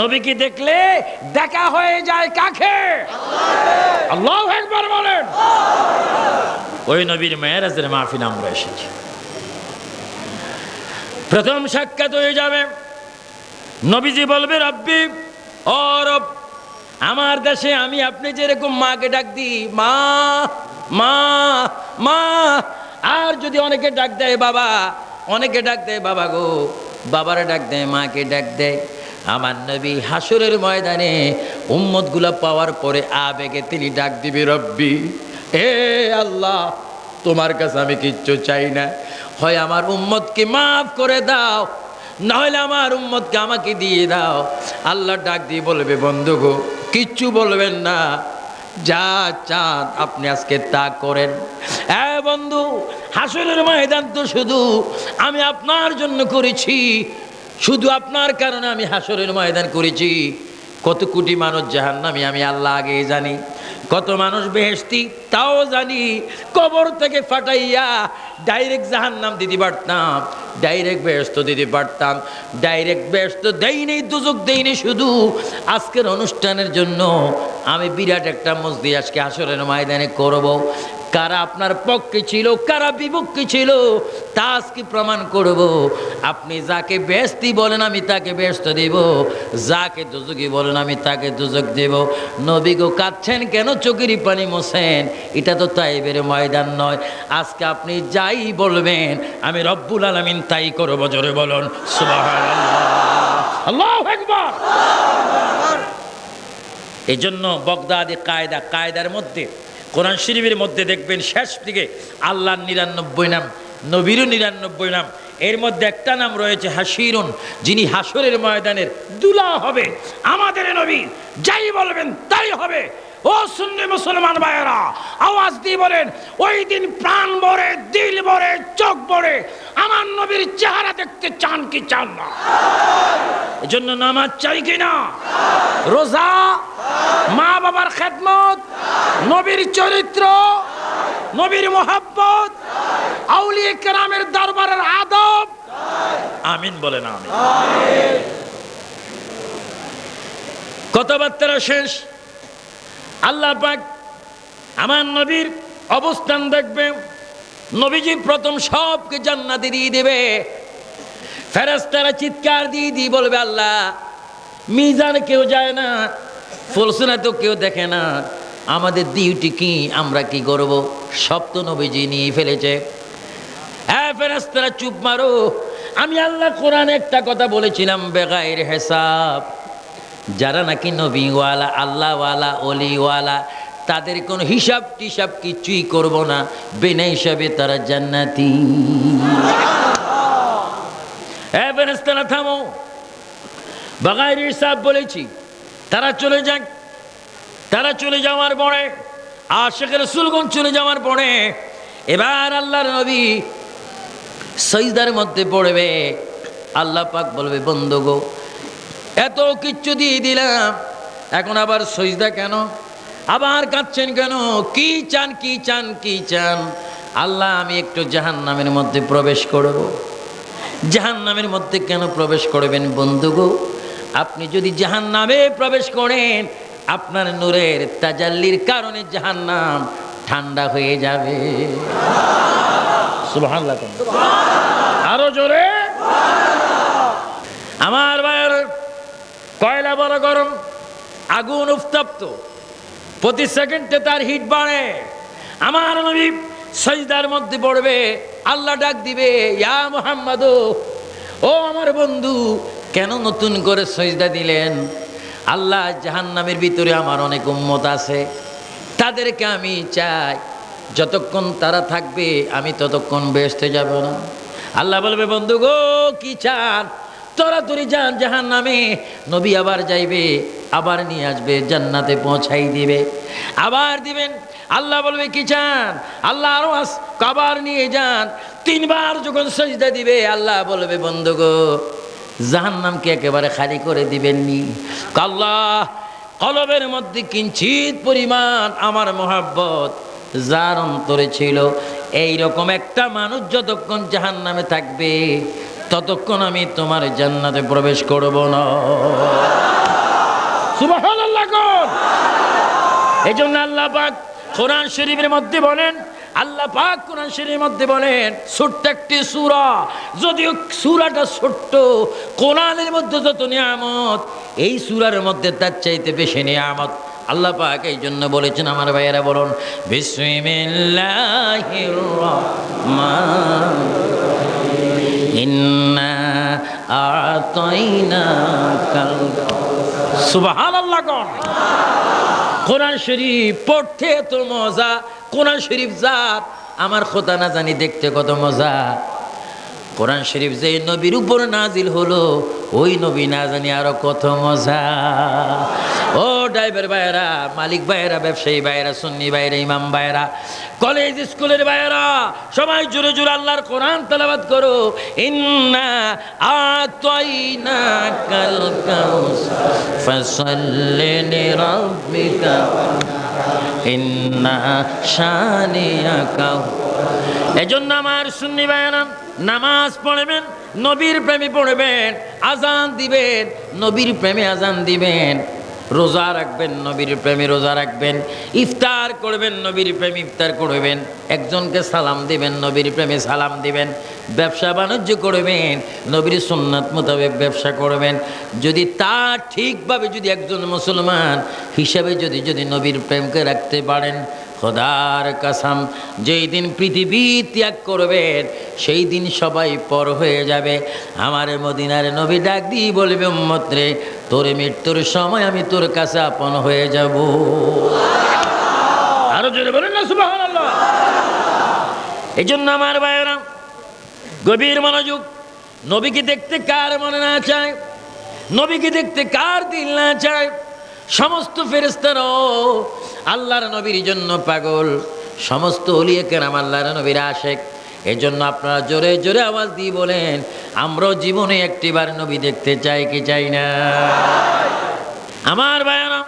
নবীকে দেখলে দেখা হয়ে যায় কাকে? আল্লাহু আকবার বলেন। ওই নবীর মেরাজের মাহফিল আমরা এসেছি। প্রথম সাক্ষাৎ হয়ে যাবে, নবীজি বলবে রব্বি ও রব, আমার দেশে আমি আপনি যেরকম মাকে ডাক দিই মা মা মা, আর যদি অনেকে ডাক দেয় বাবা, অনেকে ডাক দেয় বাবা গো, বাবারে ডাক দেয়, মাকে ডাক দেয়, আমার নবী হাসরের ময়দানে উম্মতগুলা পাওয়ার পরে আবেগে তিনি ডাক দিবে রব্বি হে আল্লাহ, তোমার কাছে আমি কিচ্ছু চাই না, হয় আমার উম্মতকে মাফ করে দাও, নাহলে আমার উম্মতকে আমাকে দিয়ে দাও। আল্লাহ ডাক দিয়ে বলবে বন্ধু গো কিচ্ছু বলবেন না, যা চান আপনি আজকে তা করেন। বন্ধু, হাসরের ময়দান তো শুধু আমি আপনার জন্য করেছি, শুধু আপনার কারণে আমি হাসরের ময়দান করেছি। কত কোটি মানুষ জাহান্নামী আমি আল্লাহ আগেই জানি, কত মানুষ বেহেশতি তাও জানি। কবর থেকে ফাটাইয়া ডাইরেক্ট জাহান্নাম দিতে পারতাম, ডাইরেক্ট বেহেশত দিতে পারতাম, ডাইরেক্ট বেহেশত দেইনি, দুজক দেইনি। শুধু আজকের অনুষ্ঠানের জন্য আমি বিরাট একটা মসজিদ আজকে হাসরের ময়দানে করব। কারা আপনার পক্ষে ছিল, কারা বিপক্ষে ছিল, তা আজকে প্রমাণ করব। আপনি যাকে বেহেশতি বলেন আমি তাকে বেহেশত দেব, যাকে দুজকি বলেন আমি তাকে দুজক দেব। নবী গো কাঁদছেন কেন, চোখেরই পানি মোছেন, এটা তো তাইবের ময়দান নয়। আজকে আপনি যাই বলবেন আমি রব্বুল আলামিন তাই করব। জোরে বলুন সুবহানাল্লাহ, আল্লাহু আকবার। এই জন্য বগদাদি কায়দার মধ্যে, কোরআন শরীফের মধ্যে দেখবেন শেষ দিকে আল্লাহর 99 নাম, নবীরও 99 নাম, এর মধ্যে একটা নাম রয়েছে হাসিরুন, যিনি হাসরের ময়দানের দুলা হবে। আমাদের নবী যাই বলবেন তাই হবে। ও সুন্নি মুসলমান ভাইয়েরা, আওয়াজ দিয়ে বলেন, ওই দিন প্রাণ ভরে, দিল ভরে, চোখ ভরে আমার নবীর চেহারা দেখতে চান কি চান না? এজন্য নামাজ চাই কিনা, রোজা, মা বাবার খেদমত, নবীর চরিত্র, নবীর মোহাব্বত, আউলিয়া কেরামের দরবারের আদব, আমিন বলেন আমিন। কথাবার্তা শেষ। আল্লাহ পাক আমার নবীর অবস্থান দেখবে, নবীজি প্রথম সবকে জান্নাতে দিয়ে দেবে। ফেরেশতারা চিৎকার দিয়ে বলবে আল্লাহ, মিজান কেউ যায় না, ফুলসুনা তো কেউ দেখে না, আমাদের ডিউটি কি, আমরা কি করব? সব তো নবীজি নিয়ে ফেলেছে। ফেরেশতারা চুপ মারো, আমি আল্লাহ কোরআনে একটা কথা বলেছিলাম, বেগাইর হিসাব। যারা নাকি নবীওয়ালা, আল্লাহওয়ালা, অলিওয়ালা, তাদের কোনো হিসাব টিসাব কিছুই করব না, বিনা হিসাবে তারা জান্নাতি। ফেরেশতারা থামো, বেগাইর হিসাব বলেছি। তারা চলে যাক। তারা চলে যাওয়ার পরে, আশিক রাসূলগণ চলে যাওয়ার পরে, এবার আল্লাহর নবী সিজদার মধ্যে পড়বে। আল্লাহ পাক বলবে বন্ধু গো, এত কিচ্ছু দিয়ে দিলাম, এখন আবার সিজদা কেন, আবার কাঁদছেন কেন, কি চান কি চান কি চান? আল্লাহ আমি একটু জাহান্নামের মধ্যে প্রবেশ করব। জাহান্নামের মধ্যে কেন প্রবেশ করবেন বন্ধু গো? আপনি যদি জাহান্নামে প্রবেশ করেন, আপনার নূরের তাজাল্লির কারণে জাহান্নাম ঠান্ডা হয়ে যাবে। সুবহানাল্লাহ, আরো জোরে। আমার ভাইয়ের, কয়লা বড় গরম, আগুন উত্তপ্ত, প্রতি সেকেন্ডে তার হিট বাড়ে। আমার নবী সিজদার মধ্যে পড়বে, আল্লাহ ডাক দিবে, ইয়া মুহাম্মদ, ও আমার বন্ধু, কেন নতুন করে সিজদা দিলেন? আল্লাহ, জাহান্নামের ভিতরে আমার অনেক উম্মত আছে, তাদেরকে আমি চাই যতক্ষণ তারা থাকবে আমি ততক্ষণ বেহেশতে যাব না। আল্লাহ বলবে বন্ধু গো কি চান? তরাতরি যান জাহান্নামে। নবী আবার যাইবে, আবার নিয়ে আসবে, জান্নাতে পৌঁছাই দিবে, আবার দিবেন। আল্লাহ বলবে কি চান? আল্লাহ আরো আবার নিয়ে যান। 3 বার যখন সিজদা দিবে, আল্লাহ বলবে বন্ধু গো জাহান্নামকে একেবারে খালি করে দিবেননি। আল্লাহ, কলবের মধ্যে কিঞ্চিত পরিমাণ আমার মহব্বত যার অন্তরে ছিল, এইরকম একটা মানুষ যতক্ষণ জাহান্নামে থাকবে ততক্ষণ আমি তোমার জান্নাতে প্রবেশ করব না। সুবহানাল্লাহ কোন। এই জন্য আল্লাহ পাক কোরআন শরীফের মধ্যে বলেন, আল্লাহ পাক কোরআন শরীফের মধ্যে বলেন ছোট্ট একটি সূরা, যদিও সূরাটা ছোট্ট, কোরআনের মধ্যে যত নিয়ামত এই সূরার মধ্যে তার চাইতে বেশি নিয়ামত আল্লাহ পাক এই জন্য বলেছেন। আমার ভাইয়েরা বলুন বিসমিল্লাহির রাহমানির রাহিম, ইন্না আতাইনাকাল কাউসার। সুবহানাল্লাহ কোন। কোরআন শরীফ পড়তে এত মজা, কোরআন শরীফ জাত আমার খোদা না জানি দেখতে কত মজা। কোরআন শরীফ যে নবীর উপর নাজিল হলো ওই নবী না জানি আরো কত মজা। ও ড্রাইভার ভাইয়েরা, মালিক ভাইয়েরা, ব্যবসায়ী ভাইয়েরা, সুন্নি ভাইয়েরা, ইমাম ভাইয়েরা, কলেজ স্কুলের ভাইয়েরা, সবাই জোরে জোরে আল্লাহর কোরআন তেলাওয়াত করো। ইন্না আতাইনাকাল কাউসার ফাসাল্লি লিরাব্বিকা ইন্না শানিয়াকা। এজন্য আমার সুন্নি ভাইয়েরা নামাজ পড়বেন, নবীর প্রেমে পড়বেন, আজান দিবেন, নবীর প্রেমে আজান দিবেন, রোজা রাখবেন, নবীর প্রেমে রোজা রাখবেন, ইফতার করবেন, নবীর প্রেমে ইফতার করবেন, একজনকে সালাম দিবেন, নবীর প্রেমে সালাম দিবেন, ব্যবসা বাণিজ্য করবেন, নবীর সুন্নাত মোতাবেক ব্যবসা করবেন। যদি তা ঠিকভাবে যদি একজন মুসলমান হিসাবে যদি নবীর প্রেমকে রাখতে পারেন, খোদার কসম যেই দিন পৃথিবী ত্যাগ করবেন সেই দিন সবাই পর হয়ে যাবে। আমার মদিনার নবী ডাক দিয়ে বলবে, উম্মত রে, তোর মৃত্যুর সময় আমি তোর কাছে আপন হয়ে যাব। আরো জোরে বলেন না সুবহানাল্লাহ। এই জন্য আমার ভাইয়েরা গভীর মনোযোগ। নবীকে দেখতে কার মনে না চায়? নবীকে দেখতে কার দিল না চায়? সমস্ত ফেরেশতারাও আল্লাহর নবীর জন্য পাগল, সমস্ত ওলিয়ে কেরাম আল্লাহর নবীর আশেক। এই জন্য আপনারা জোরে জোরে আওয়াজ দিয়ে বলেন, আমরাও জীবনে একটিবার নবী দেখতে চাই কি চাই না? আমার ভাইয়েরা,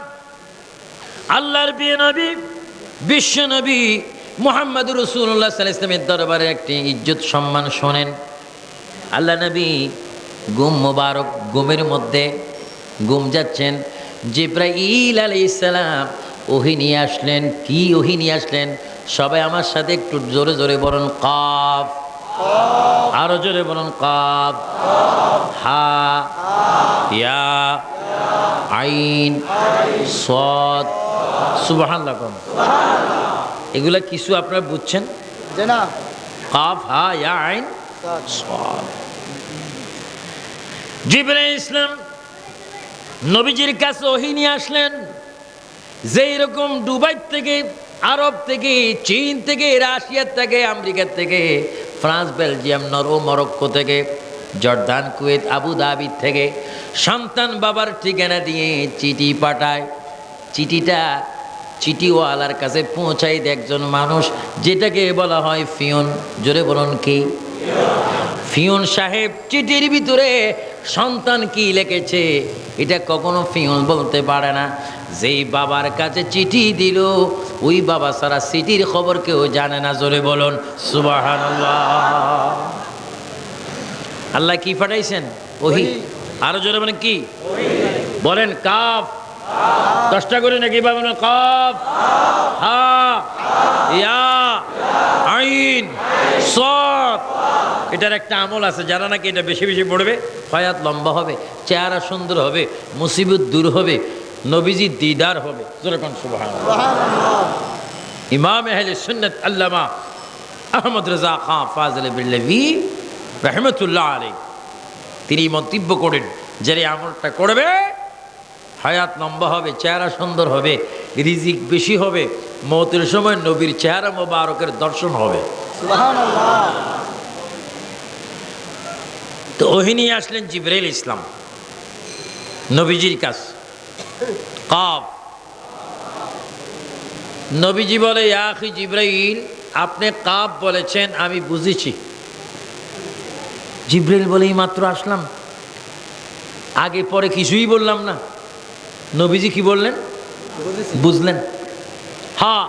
আল্লাহর প্রিয় নবী বিশ্ব নবী মুহাম্মদুর রাসূলুল্লাহ সাল্লাল্লাহু আলাইহি ওয়াসাল্লামের দরবারে একটি ইজ্জত সম্মান শোনেন। আল্লাহ নবী ঘুম মোবারক, ঘুমের মধ্যে ঘুম যাচ্ছেন, জিবরাইল আলাইহিস সালাম ওহী নিয়ে আসলেন। কি ওহী নিয়ে আসলেন? সবাই আমার সাথে একটু জোরে জোরে বলুন কাফ। আরো জোরে বলুন কাফ, হা, ইয়া, আইন, সাদ। সুবহানাল্লাহ। এগুলা কিছু আপনারা বুঝছেন? কাফ, হা, ইয়া, আইন, সাদ। জিবরাইল ইসলাম নবীজির কাছে ওহী নিয়ে আসলেন। যেই রকম দুবাই থেকে, আরব থেকে, চীন থেকে, রাশিয়া থেকে, আমেরিকা থেকে, ফ্রান্স, বেলজিয়াম, নরওয়ে, মরক্কো থেকে, জর্দান, কুয়েত, আবুধাবি থেকে সন্তান বাবার ঠিকানা দিয়ে চিঠি পাঠায়। চিঠিটা চিঠিওয়ালার কাছে পৌঁছাই দেয় একজন মানুষ, যেটাকে বলা হয় ফিয়ন। জোরে বলুন কি? ফিয়ন সাহেব চিঠির ভিতরে সন্তান কি লিখেছে এটা কখনো ফিয়ন বলতে পারে না। যেই বাবার কাছে চিঠি দিল ওই বাবা সারা চিঠির খবর কেউ জানে না। জোরে বলুন সুবহানাল্লাহ। আল্লাহ কি পাঠাইছেন? ওহী। আরো জোরে বলেন কি? বলেন কাফ। 10টা করে নাকি বলেন কাফ, হা, ইয়া, আইন, সাদ। এটার একটা আমল আছে, যারা নাকি এটা বেশি বেশি পড়বে হায়াত লম্বা হবে, চেহারা সুন্দর হবে, মুসিবত দূর হবে, নবীজি দিদার হবে। যেরকম সুবহানাল্লাহ। ইমাম আহলে সুন্নাত আল্লামা আহমদ রাজা খান ফাজিল বিল্লাহি রাহমাতুল্লাহ আলাইহি তিনি মন্তব্য করেন, যারা আমলটা করবে হায়াত লম্বা হবে, চেহারা সুন্দর হবে, রিজিক বেশি হবে, মওতের সময় নবীর চেহারা মোবারকের দর্শন হবে। সুবহানাল্লাহ। তো ওহী নিয়ে আসলেন জিবরাইল ইসলাম নবীজির কাছে। কাফ। নবীজি বলে, ইয়া আখি জিবরাইল, আপনি কাফ বলেছেন, আমি বুঝেছি। জিবরাইল বলে, এই মাত্র আসলাম, আগে পরে কিছুই বললাম না। নবীজি কি বললেন? বুঝলেন? হ্যাঁ,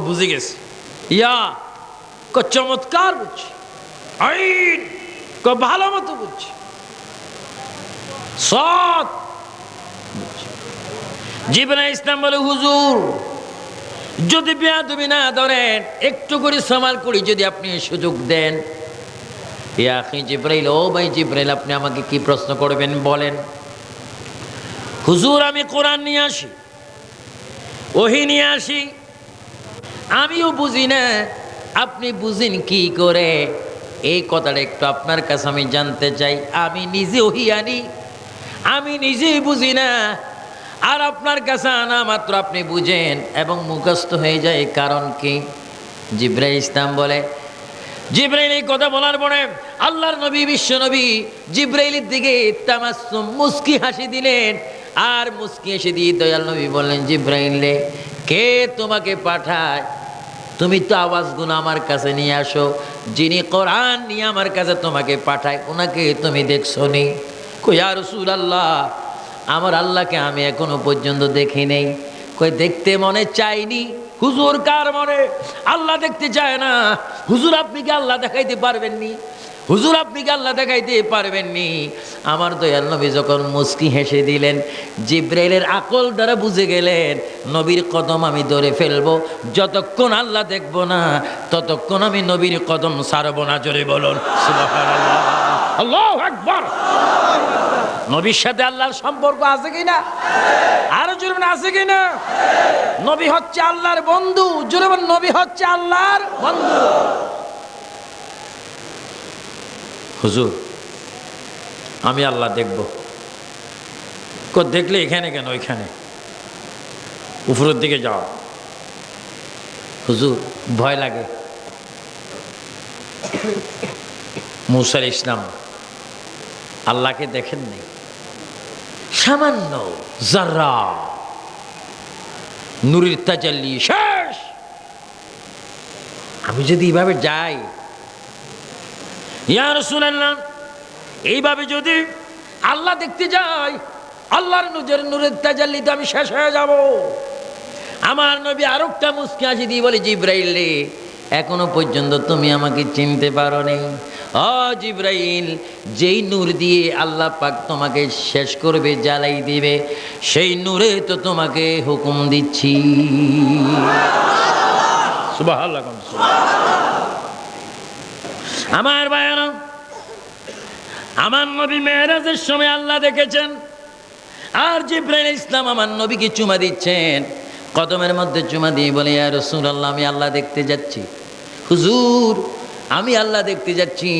বুঝে গেছি। ইয়া, চমৎকার বুঝছি। আইন, ভালো মতো বুঝছি। সাদ, জিবরাইল ইসলাম বলে, হুজুর যদি বেয়াদবি না ধরেন, একটু করে সামাল করি যদি আপনি সুযোগ দেন। ইয়া আখি জিবরাইল, ও ভাই জিবরাইল, আপনি আমাকে কি প্রশ্ন করবেন বলেন। হুজুর আমি কোরআন নিয়ে আসি, ওহী নিয়ে আসি, আমিও বুঝি না, আপনি বুঝেন কি করে? এই কথাটা একটু আপনার কাছে আমি জানতে চাই। আমি নিজে ওহী আনি, আমি নিজেই বুঝি না, আর আপনার কাছে আনা মাত্র আপনি বুঝেন এবং মুখস্থ হয়ে যায়। কারণ কি? জিবরাইল ইসলাম বলে, জিবরাইল এই কথা বলার পরে আল্লাহর নবী, বিশ্ব নবী জিবরাইলের দিকে তামাসসুম মুস্কি হাসি দিলেন। আর মুস্কি হেসে দিয়ে দয়াল নবী বললেন, জিবরাইল রে, কে তোমাকে পাঠায়? তুমি তো আওয়াজগুলো আমার কাছে নিয়ে আসো। যিনি কোরআন নিয়ে আমার কাছে তোমাকে পাঠায়, ওনাকে তুমি দেখছো নি? কই ইয়া রাসূলুল্লাহ, আমার আল্লাহকে আমি এখনো পর্যন্ত দেখি নেই। কই দেখতে মনে চাইনি। হুজুর কার মনে আল্লাহ দেখতে চায় না? হুজুর আপনি কি আল্লাহ দেখাইতে পারবেননি? হুজুর আপনি কি আল্লাহ দেখাইতে পারবেননি? আমার দয়াল নবী যখন মুস্কি হেসে দিলেন, জিবরাইলের আকল দ্বারা বুঝে গেলেন নবীর কদম আমি ধরে ফেলবো, যতক্ষণ আল্লাহ দেখবো না ততক্ষণ আমি নবীর কদম ছাড়বো না। জোরে বলুন সুবহানাল্লাহ, আল্লাহু আকবার। নবীর সাথে আল্লাহর সম্পর্ক আছে কিনা? আরো জোরে বলুন, আছে কিনা? নবী হচ্ছে আল্লাহর বন্ধু। জোরে বলুন, নবী হচ্ছে আল্লাহর বন্ধু। হুজুর আমি আল্লাহ দেখব। দেখলে এখানে কেন? ওইখানে উপরের দিকে যাও। হুজুর ভয় লাগে। মুসা আলাইহিস সালাম আল্লাহকে দেখেন নাই, সামান্য যারা নূরের তাজাল্লি শেষ। আমি যদি এইভাবে যাই, ইয়া রাসূলুল্লাহ, এইভাবে যদি আল্লাহ দেখতে যাই, আল্লাহর নূরের তাজাল্লিতে আমি শেষ হয়ে যাব। আমার নবী আরেকটা মুস্কি হাসি দিয়ে বলে, জিবরাইল রে, এখনো পর্যন্ত তুমি আমাকে চিনতে পারো নি। ও জিবরাইল, যেই নূর দিয়ে আল্লাহ পাক তোমাকে শেষ করবে, জ্বালাই দিবে, সেই নূরে তো তোমাকে হুকুম দিচ্ছি। সুবহানাল্লাহ। আমার ভাইয়েরা, আমার নবী মেরাজের সময় আল্লাহ দেখেছেন, আর জিবরাইল ইসলাম আমার নবীকে চুমা দিচ্ছেন। কদমের মধ্যে চুমা দিয়ে বলে, ইয়া রাসূলুল্লাহ, আমি আল্লাহ দেখতে যাচ্ছি। হুজুর আমি আল্লাহ দেখতে যাচ্ছি,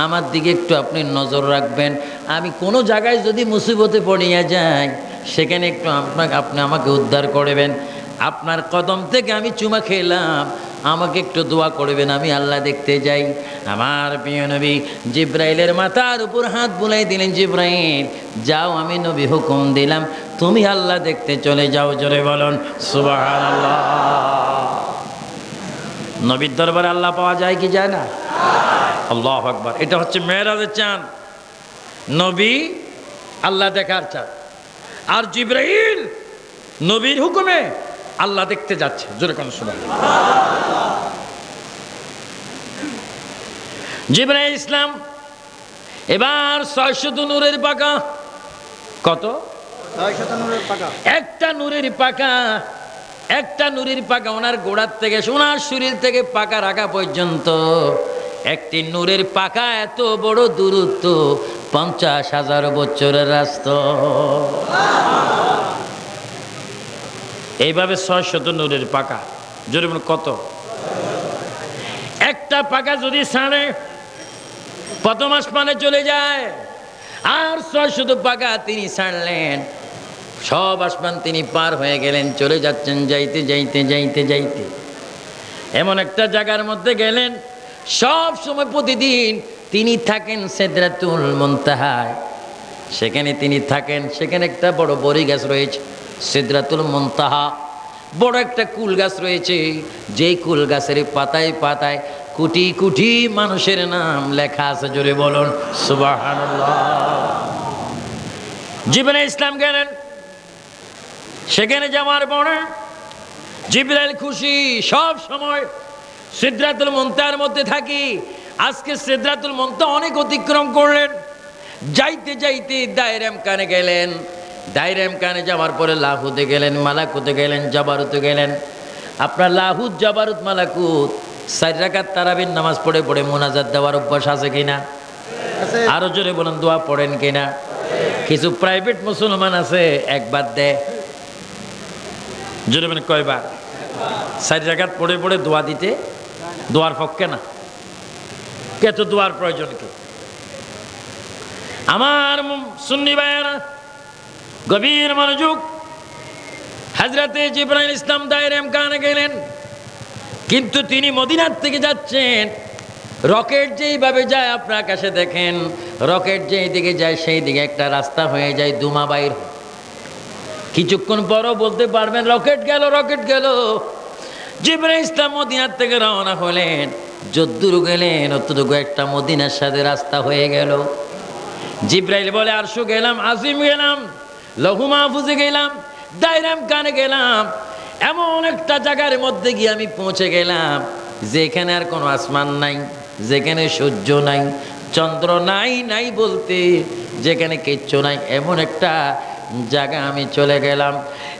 আমার দিকে একটু আপনি নজর রাখবেন। আমি কোনো জায়গায় যদি মুসিবতে পড়িয়া যাই, সেখানে একটু আপনি আমাকে উদ্ধার করবেন। আপনার কদম থেকে আমি চুমা খেলাম, আমাকে একটু দোয়া করবেন, আমি আল্লাহ দেখতে যাই। আমার প্রিয় নবী জিবরাইলের মাথার উপর হাত বুলাই দিলেন, জিবরাইল যাও, আমি নবী হুকুম দিলাম, তুমি আল্লাহ দেখতে চলে যাও। জোরে বলুন সুবহানাল্লাহ। নবীর দরবারে আল্লাহ পাওয়া যায় কি যায় না? আল্লাহু আকবার। এটা হচ্ছে মেরাজের চাঁদ, নবী আল্লাহ দেখার চাঁদ। আর জিবরাইল নবীর হুকুমে আল্লাহ দেখতে যাচ্ছে। জোরে কোন সুবহানাল্লাহ। জিবরাইল ইসলাম এবার 600 নূরের পাকা। কত? 600 নূরের পাকা। একটা নূরের পাকা, একটা নূরের পাকা ওনার গোড়ার থেকে ওনার শরীর থেকে পাকা রাখা পর্যন্ত একটি নূরের পাকা এত বড় দূরত্ব, 50,000 বছরের রাস্তা। এইভাবে 600 নূরের পাকা। জোরে বলুন কত? একটা পাকা যদি ছাড়ে প্রথম আসমানে চলে যায়, আর 600 পাকা তিনি ছাড়লেন, সব আসমান তিনি পার হয়ে গেলেন, চলে যাচ্ছেন, যাইতে যাইতে যাইতে যাইতে এমন একটা জায়গার মধ্যে গেলেন, সব সময় প্রতিদিন তিনি থাকেন সিদরাতুল মুনতাহায়। সেখানে তিনি থাকেন, সেখানে একটা বড় বড়ি গাছ রয়েছে, সিদরাতুল মুনতাহা। বড় একটা কুল গাছ রয়েছে, যেই কুল গাছের পাতায় পাতায় কোটি কোটি মানুষের নাম লেখা আছে। জোরে বলুন সুবহানাল্লাহ। জিবরাইল ইসলাম গেলেন, সেখানে যাওয়ার পরে জিবরাইল খুশি, সব সময় সিদরাতুল মুনতাহার মধ্যে থাকি। আজকে সিদরাতুল মুনতাহা অনেক অতিক্রম করলেন, যাইতে যাইতে দায়রা কানে গেলেন। দাইরেম কানে যাওয়ার পরে লাহুতে গেলেন, মালাকুতে গেলেন, জাবারুতে গেলেন। আপনার লাহুত, জাবারুত, মালাকুত 4 রাকাত তারাবির নামাজ পড়ে পড়ে মোনাজাত দেওয়ার অভ্যাস আছে কিনা? আরো জোরে বলেন, দোয়া পড়েন কিনা? কিছু প্রাইভেট মুসলমান আছে একবার দেয়, জোরে বলেন কয়বার? 4 রাকাত পড়ে পড়ে দোয়া দিতে, দোয়ার পক্ষে না। কে তো দোয়ার প্রয়োজন কি? আমার সুন্নি ভাইয়েরা, গভীর মনোযোগ। হযরতে জিবরাইল ইসলাম দায়রে মকানে গেলেন, কিন্তু তিনি মদিনার থেকে যাচ্ছেন। রকেট যেইভাবে যায় আপনি আকাশে দেখেন, রকেট যেই দিকে যায় সেই দিকে একটা রাস্তা হয়ে যায়, ধোঁয়া বাইর। কিছুক্ষণ পরও বলতে পারবেন রকেট গেল, রকেট গেল। জিবরাইল ইসলাম মদিনার থেকে রওনা হলেন, যদ্দূর গেলেন অতটুকু একটা মদিনার সাথে রাস্তা হয়ে গেল। জিবরাইল বলে আরশু গেলাম, আজিম গেলাম, লৌহ মাহফুজে গেলাম, দায়রে মকানে গেলাম। এমন একটা জায়গার মধ্যে গিয়ে আমি পৌঁছে গেলাম যেখানে আর কোনো আসমান নাই, যেখানে সূর্য নাই, চন্দ্র নাই, নাই বলতে যেখানে কিচ্ছু নাই, এমন একটা জায়গা আমি চলে গেলাম।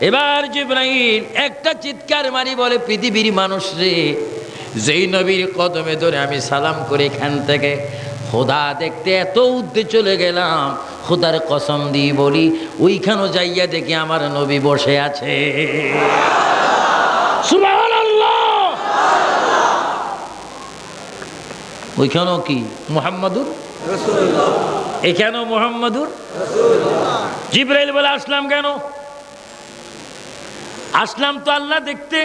এবার জিবরাইল একটা চিৎকার মারি বলে, পৃথিবীর মানুষ রে, যেই নবীর কদমে ধরে আমি সালাম করে এখান থেকে খোদা দেখতে এত উদ্দে চলে গেলাম, খোদার কসম দিয়ে বলি ওইখানেও যাইয়া দেখি আমার নবী বসে আছে। সুবহানাল্লাহ। ওইখানেও কি মুহাম্মাদুর রাসূলুল্লাহ, এখানেও মুহাম্মাদুর রাসূলুল্লাহ। জিবরাইল বলে আসলাম কেন? আসলাম তো আল্লাহ দেখতে,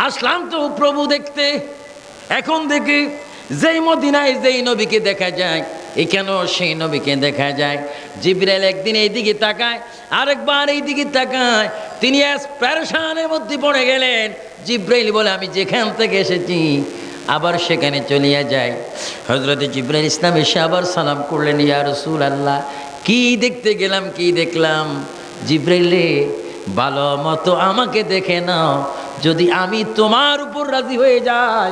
আসলাম তো প্রভু দেখতে। এখন দেখি যেই মদিনায় যেই নবীকে দেখা যায়, এখানেও সেই নবীকে দেখা যায়। জিবরাইল একদিন এইদিকে তাকায়, আরেকবার এইদিকে তাকায়, তিনি পেরেশানের মধ্যে পড়ে গেলেন। জিবরাইল বলে আমি যেখান থেকে এসেছি আবার সেখানে চলিয়া যায়। হযরত জিবরাইল ইসলাম এসে আবার সালাম করলেন, ইয়া রাসূলুল্লাহ, কি দেখতে গেলাম, কি দেখলাম? জিবরাইল রে, ভালো মতো আমাকে দেখে নাও, যদি আমি তোমার উপর রাজি হয়ে যাই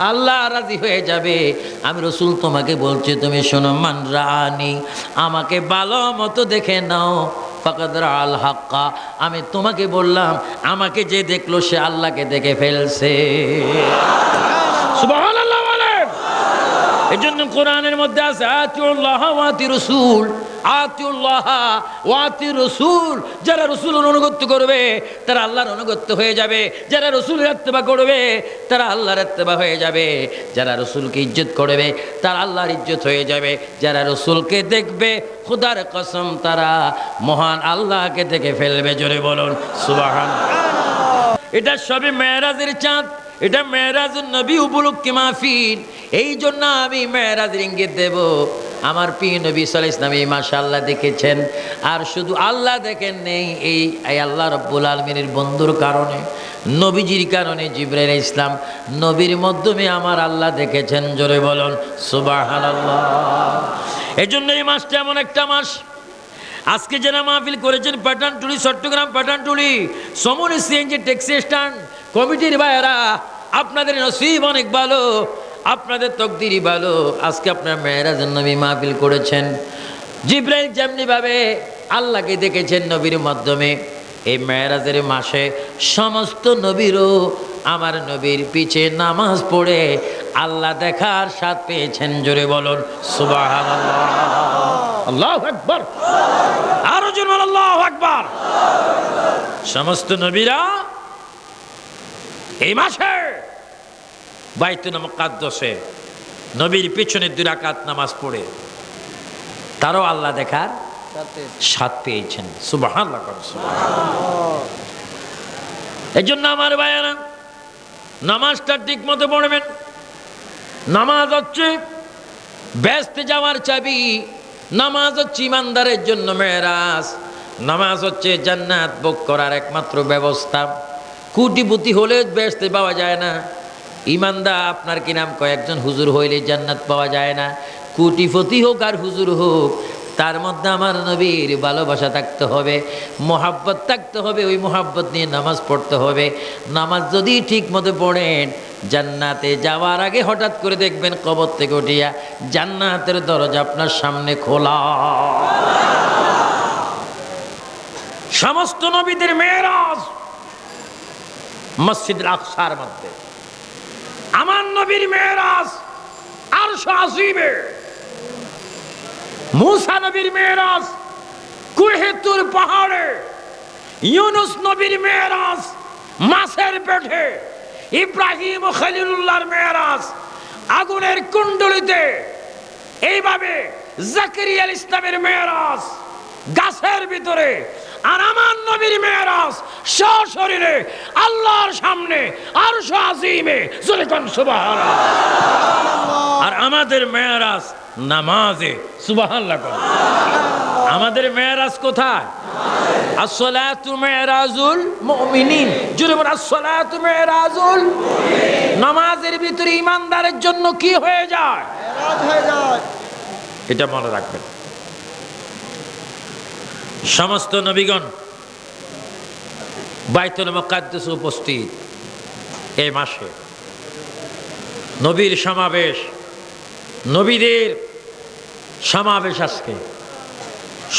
আল্লাহ রাজি হয়ে যাবে। আমি রসুল তোমাকে বলছি, তুমি শোনো, মান রাআনি, আমাকে ভালো মতো দেখে নাও, ফাকাদ রাআল হাক্কা, আমি তোমাকে বললাম আমাকে যে দেখলো সে আল্লাহকে দেখে ফেলছে। সুবহানাল্লাহ বলেন। এই জন্য কোরআনের মধ্যে আছে আতিউল্লাহ ওয়া আতির রাসূল, আতিউল্লাহ ওয়া আতির রাসূল। যারা রাসূলের অনুগত্য করবে তারা আল্লাহর অনুগত্য হয়ে যাবে, যারা রাসূলের ইত্তেবা করবে তারা আল্লাহর ইত্তেবা হয়ে যাবে, যারা রাসূলকে ইজ্জত করবে তারা আল্লাহর ইজ্জত হয়ে যাবে, যারা রাসূলকে দেখবে খোদার কসম তারা মহান আল্লাহকে দেখে ফেলবে। জোরে বলুন সুবহানাল্লাহ। এটা সবে মেরাজের চাঁদ, এটা মেরাজুন নবী উপলক্ষে মাহফিল। এই জন্য আমি মেরাজের ইঙ্গিত দেব। আমার প্রিয় নবী সাল্লাল্লাহু আলাইহি ওয়াসাল্লাম এই মাশাআল্লাহ দেখেছেন, আর শুধু আল্লাহ দেখেন নেই, এই আল্লাহ রাব্বুল আলামিনের বন্ধুর কারণে, নবীজির কারণে জিবরাইল ইসলাম নবীর মাধ্যমে আমার আল্লাহ দেখেছেন। জোরে বলুন সুবহানাল্লাহ। এই জন্য এই মাসটা এমন একটা মাস। আজকে যারা মাহফিল করেছেন পাঠানটুলি, চট্টগ্রাম পাঠানটুলি, সমনি সিএনজি ট্যাক্সি স্ট্যান্ড কমিটির ভাইয়েরা, আপনাদের নসিব অনেক ভালো, আপনাদের তকদিরই ভালো। আজকে আপনারা মেরাজের নবী মাহফিল করেছেন। জিবরাইল যেমনিভাবে আল্লাহকে দেখেছেন নবীর মাধ্যমে, এই মেরাজের মাসে সমস্ত নবীরও আমার নবীর পিছে নামাজ পড়ে আল্লাহ দেখার স্বাদ পেয়েছেন। জোরে বলুন সুবহানাল্লাহ। আল্লাহু আকবার। আরো জোরে বলুন আল্লাহু আকবার। সমস্ত নবীরা এই মাসে বাইতুল মুকাদ্দাসে নবীর পিছনে 2 রাকাত নামাজ পড়ে তারও আল্লাহ দেখার স্বাদ পেয়েছেন। সুবহানাল্লাহ। এই জন্য আমার ভাইয়েরা নামাজটা ঠিক মতো পড়বেন। নামাজ হচ্ছে ব্যস্ত যাওয়ার চাবি, নামাজ হচ্ছে ইমানদারের জন্য মেরাজ, নামাজ হচ্ছে জান্নাত ভোগ করার একমাত্র ব্যবস্থা। কোটিপতি হলে ব্যস্ত পাওয়া যায় না। ইমানদার আপনার কি নাম কয়েকজন হুজুর হইলে জান্নাত পাওয়া যায় না। কোটিপতি হোক আর হুজুর হোক, তার মধ্যে আমার নবীর ভালোবাসা থাকতে হবে, মোহাব্বত থাকতে হবে। ওই মোহাব্বত নিয়ে নামাজ পড়তে হবে। নামাজ যদি ঠিক মতো পড়েন, জান্নাতে যাওয়ার আগে হঠাৎ করে দেখবেন কবর থেকে উঠিয়া জান্নাতের দরজা আপনার সামনে খোলা। সমস্ত নবীদের মেরাজ মসজিদুল আকসার মধ্যে, আমার নবীর মেরাজ আরশ আজিমে, মুসা নবীর মেরাজ কুহে তুর পাহাড়ে, ইউনুস নবীর মেরাজ মাছের পেটে, ইব্রাহিম ও খলিলুল্লাহর মেরাজ আগুনের কুণ্ডলিতে, এইভাবে জাকারিয়া ইসলামের মেরাজ গাছের ভিতরে, আর আমার নবীর মেরাজ সশরীরে আল্লাহর সামনে আরশ আজিমে। সুবহানাল্লাহ। আর আমাদের মেরাজ নামাজে। সুবহানাল্লাহ। আমাদের মেরাজ কোথায়? আসসালাতু মিরাজুল মুমিনিন। জোরে বল আসসালাতু মিরাজুল মুমিনিন। নামাজের ভিতরে ইমানদারের জন্য কি হয়ে যায়? মেরাজ হয়ে যায়। এটা মনে রাখবেন। সমস্ত নবীগণ বাইতুল মুকাদ্দাসে উপস্থিত এই মাসে। নবীর সমাবেশ, নবীদের সমাবেশ আজকে।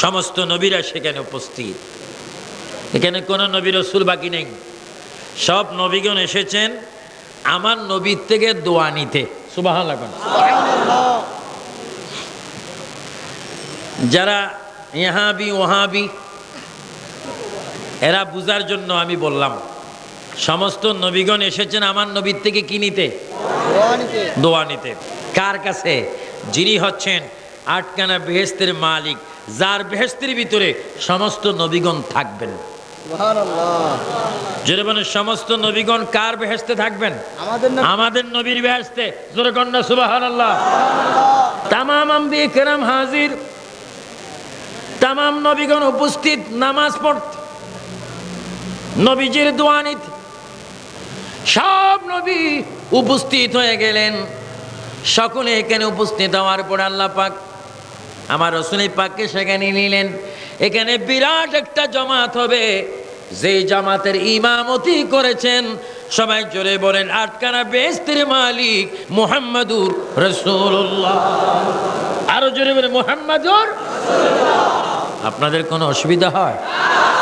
সমস্ত নবীরা সেখানে উপস্থিত। এখানে কোন নবী রাসূল বাকি নেই। সব নবীগণ এসেছেন আমার নবীর থেকে দোয়া নিতে। সুবহানাল্লাহ। যারা ইহাবি ওহাবি এরা বুঝার জন্য আমি বললাম, সমস্ত নবীগণ এসেছেন আমার নবীর থেকে কি নিতে? দোয়া নিতে। কার কাছে? যিনি হচ্ছেন আটখানা বেহেশতের মালিক, যার বেহেশতের ভিতরে সমস্ত নবীগণ থাকবেন। জোরে বলেন সমস্ত নবীগণ কার বেহেশতে থাকবেন? আমাদের নবীর বেহেশতে। জোরে কন্যা সুবহানাল্লাহ। তামাম আম্বিয়া কেরাম হাজির, তামাম নবীগণ উপস্থিত নামাজ পড়তে, নবীজির দোয়া নিতে। সব নবী উপস্থিত হয়ে গেলেন। সকলে এখানে উপস্থিত হওয়ার পর আল্লাহ পাক আমার রাসূল পাককে সেখানে নিলেন। এখানে বিরাট একটা জামাত হবে, যেই জামাতের ইমামতি করেছেন, সবাই জোরে বলেন, আটখানা বেহেশতের মালিক মুহাম্মাদুর রাসূলুল্লাহ। আরো জোরে বলেন মুহাম্মাদুর রাসূলুল্লাহ। আপনাদের কোনো অসুবিধা হয়?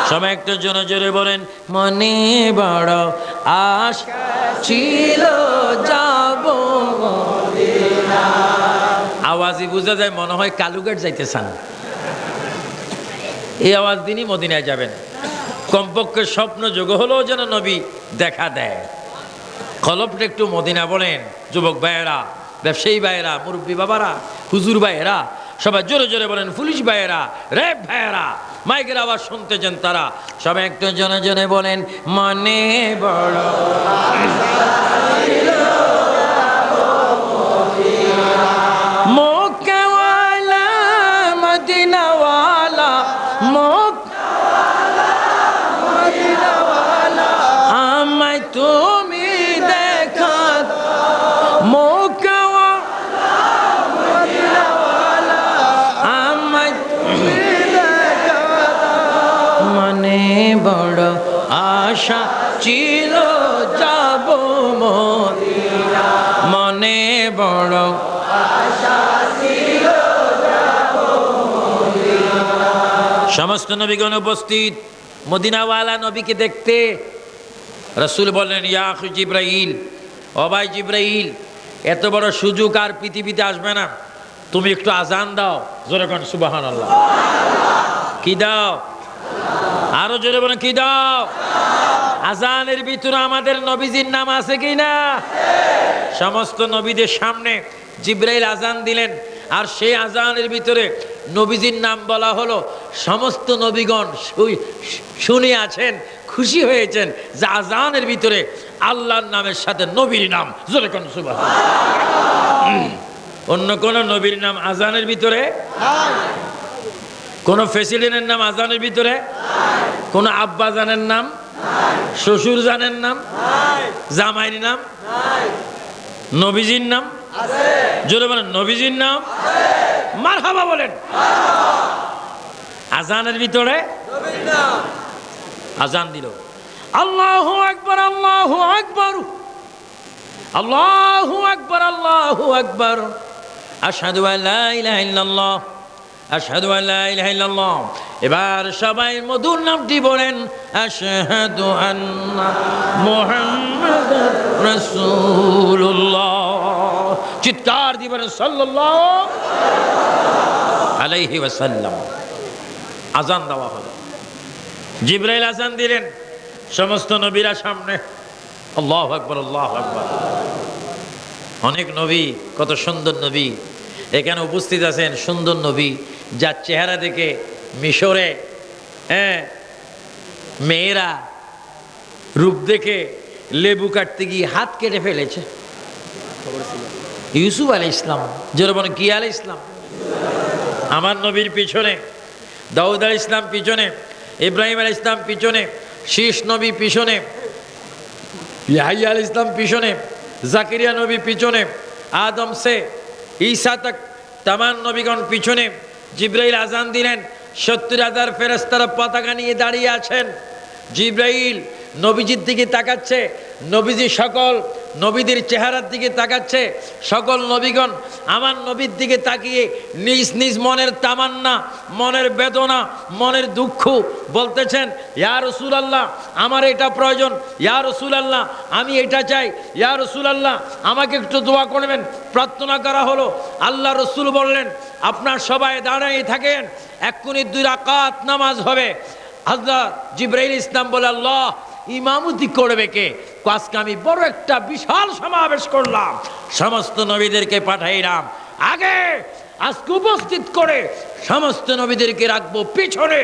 সবাই একটু জোরে জোরে বলেন, মনে বড় আশা ছিল যাব মদিনা। আওয়াজই বোঝা যায় মনে হয় কালুঘাট যাইতেছেন। এই আওয়াজ দিনই মদিনায় যাবেন। কমপক্ষে স্বপ্ন যোগ হলেও যেন নবী দেখা দেয়। কলবটা একটু মদিনা বলেন। যুবক ভাইয়েরা, ব্যবসায়ী ভাইয়েরা, মুরব্বী বাবারা, হুজুর ভাইয়েরা, সবাই জোরে জোরে বলেন। পুলিশ ভাইয়েরা, র্যাব ভাইয়েরা, মাইকের আওয়াজ শুনতেছেন তারা, সবাই একটু জনে জনে বলেন, মনে বড় মক্কাওয়ালা মদিনাওয়ালা, মদিনাওয়ালা, আমায় তুমি দেখা মক্কাওয়ালা মদিনাওয়ালা, আমায় তুমি দেখা। মনে বড় আশা ছিল যাব মদিনা, মনে বড় আশা ছিল যাব মদিনা। সমস্ত নবীগণ উপস্থিত মদিনাওয়ালা নবীকে দেখতে। রাসূল বললেন, ইয়া আখি জিবরাইল, ও ভাই জিবরাইল, এত বড় সুযোগ আর পৃথিবীতে আসবে না, তুমি একটু আজান দাও। জোরে কোন সুবহানাল্লাহ। কি দাও? আরো জোরে বলেন, কি দাও? আজানের ভিতরে আমাদের নবীজির নাম আছে কি না? সমস্ত নবীদের সামনে জিবরাইল আজান দিলেন, আর সেই আজানের ভিতরে নবীজির নাম বলা হলো। সমস্ত নবীগণ শুনে আছেন, খুশি হয়েছেন যে আজানের ভিতরে আল্লাহর নামের সাথে নবীর নাম। জোরে কোন সুবহানাল্লাহ। অন্য কোন নবীর নাম আজানের ভিতরে? কোন প্রেসিডেন্টের নাম আজানের ভিতরে? কোন আব্বা জানের নাম, শ্বশুর জানের নাম, জামাইর নাম, নবীজির নাম জোরে বলেন, নবীজির নাম। মারহাবা বলেন। আজানের ভিতরে আজান দিল, আল্লাহু আকবার, আল্লাহু আকবার, আল্লাহু আকবার, আল্লাহু আকবার, আশহাদু আল্লা ইলাহা ইল্লাল্লাহ, আশহাদু আল্লা ইলাহা ইল্লাল্লাহ। এবার সবাই মধুর নামটি বলেন, আশহাদু আন্না মুহাম্মাদার রাসূলুল্লাহ। চিৎকার দিবেন সাল্লাল্লাহু আলাইহি ওয়াসাল্লাম। আজান দেওয়া হলো, জিবরাইল আজান দিলেন, সমস্ত নবীরা সামনে। আল্লাহু আকবার, আল্লাহু আকবার। অনেক নবী, কত সুন্দর নবী এখানে উপস্থিত আছেন। সুন্দর নবী যার চেহারা দেখে মিশরে মেয়েরা রূপ দেখে লেবু কাটতে গিয়ে হাত কেটে ফেলেছে। ইউসুফ আলাইহিস ইসলাম, যেরকম কি আলাইহিস ইসলাম। আমার নবীর পিছনে দাউদ আলাইহিস ইসলাম পিছনে, ইব্রাহিম আলাইহিস ইসলাম পিছনে, শীষ নবী পিছনে, ইয়াহইয়া আলাইহিস ইসলাম পিছনে, জাকারিয়া নবী পিছনে, আদম সে ঈসা তক তামাম নবীগণ পিছনে। জিবরাইল আজান দিলেন, 70,000 ফেরেশতারা পতাকা নিয়ে দাঁড়িয়ে আছেন। জিবরাইল নবীজির দিকে তাকাচ্ছে, নবীজি সকল নবীদের চেহারার দিকে তাকাচ্ছে। সকল নবীগণ আমার নবীর দিকে তাকিয়ে নিজ নিজ মনের তামান্না, মনের বেদনা, মনের দুঃখ বলতেছেন, ইয়া রাসূলুল্লাহ আমার এটা প্রয়োজন, ইয়া রাসূলুল্লাহ আমি এটা চাই, ইয়া রাসূলুল্লাহ আমাকে একটু দোয়া করবেন। প্রার্থনা করা হলো। আল্লাহ রসুল বললেন, আপনার সবাই দাঁড়িয়ে থাকেন, এক্ষুনি 2 রাকাত নামাজ হবে। হযরত জিবরাইল ইসলাম বলে, আল্লাহ ইমামতি করবে কে? আজকে আমি বড় একটা বিশাল সমাবেশ করলাম, সমস্ত নবীদেরকে পাঠাইলাম আগে, আজকে উপস্থিত করে সমস্ত নবীদেরকে রাখবো পিছনে,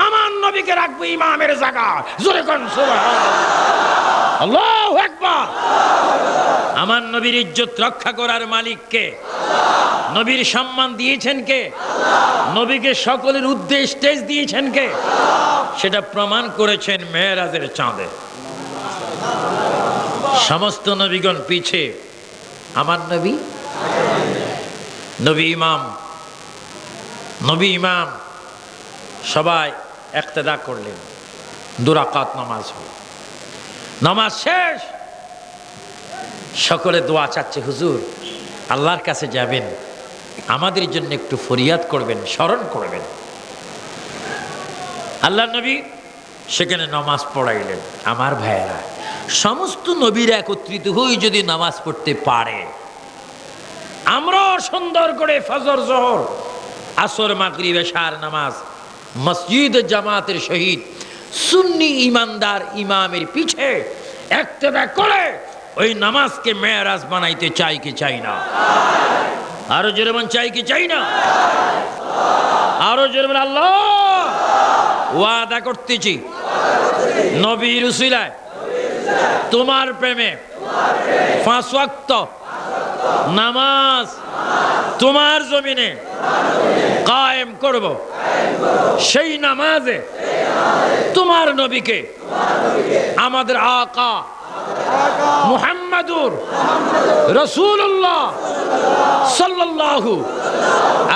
আমার নবীকে রাখবো ইমামের জায়গা। জোরে কোন সুবহানাল্লাহ, আল্লাহু আকবার। আমার নবীর ইজ্জত রক্ষা করার মালিক কে? নবীর সম্মান দিয়েছেন কে? নবীকে সকলের উদ্দেশ্যে স্টেজ দিয়েছেন কে? সেটা প্রমাণ করেছেন মেরাজের চাঁদে। সমস্ত নবীগণ পিছে, আমার নবী নবী ইমাম, নবী ইমাম। সবাই ইক্তেদা করলেন, 2 রাকাত নামাজ হল। নামাজ শেষ, সকলে দোয়া চাচ্ছে, হুজুর আল্লাহর কাছে যাবেন, আমাদের জন্য একটু ফরিয়াদ করবেন, স্মরণ করবেন। আল্লাহ নবী সেখানে নামাজ পড়াইলেন। আমার ভাইয়েরা, সমস্ত নবীরা একত্রিত হয়ে যদি নামাজ পড়তে পারে, আমরা সুন্দর করে ফজর, জোহর, আসর, মাগরিব, এশার নামাজ মসজিদ জামাতের সহিত সুন্নি ইমানদার ইমামের পিছে ইক্তেদা করে ওই নামাজকে মেরাজ বানাইতে চাই কি চাই না? আরো জোরে বলেন, চাই কি চাই না? আরো জোরে বলেন, আল্লাহ ওয়াদা করতেছি নবীর উসিলায় তোমার প্রেমে 5 ওয়াক্ত নামাজ তোমার জমিনে কায়েম করব। সেই নামাজে তোমার নবীকে, আমাদের আকা মুহাম্মাদুর রাসূলুল্লাহ সাল্লাল্লাহু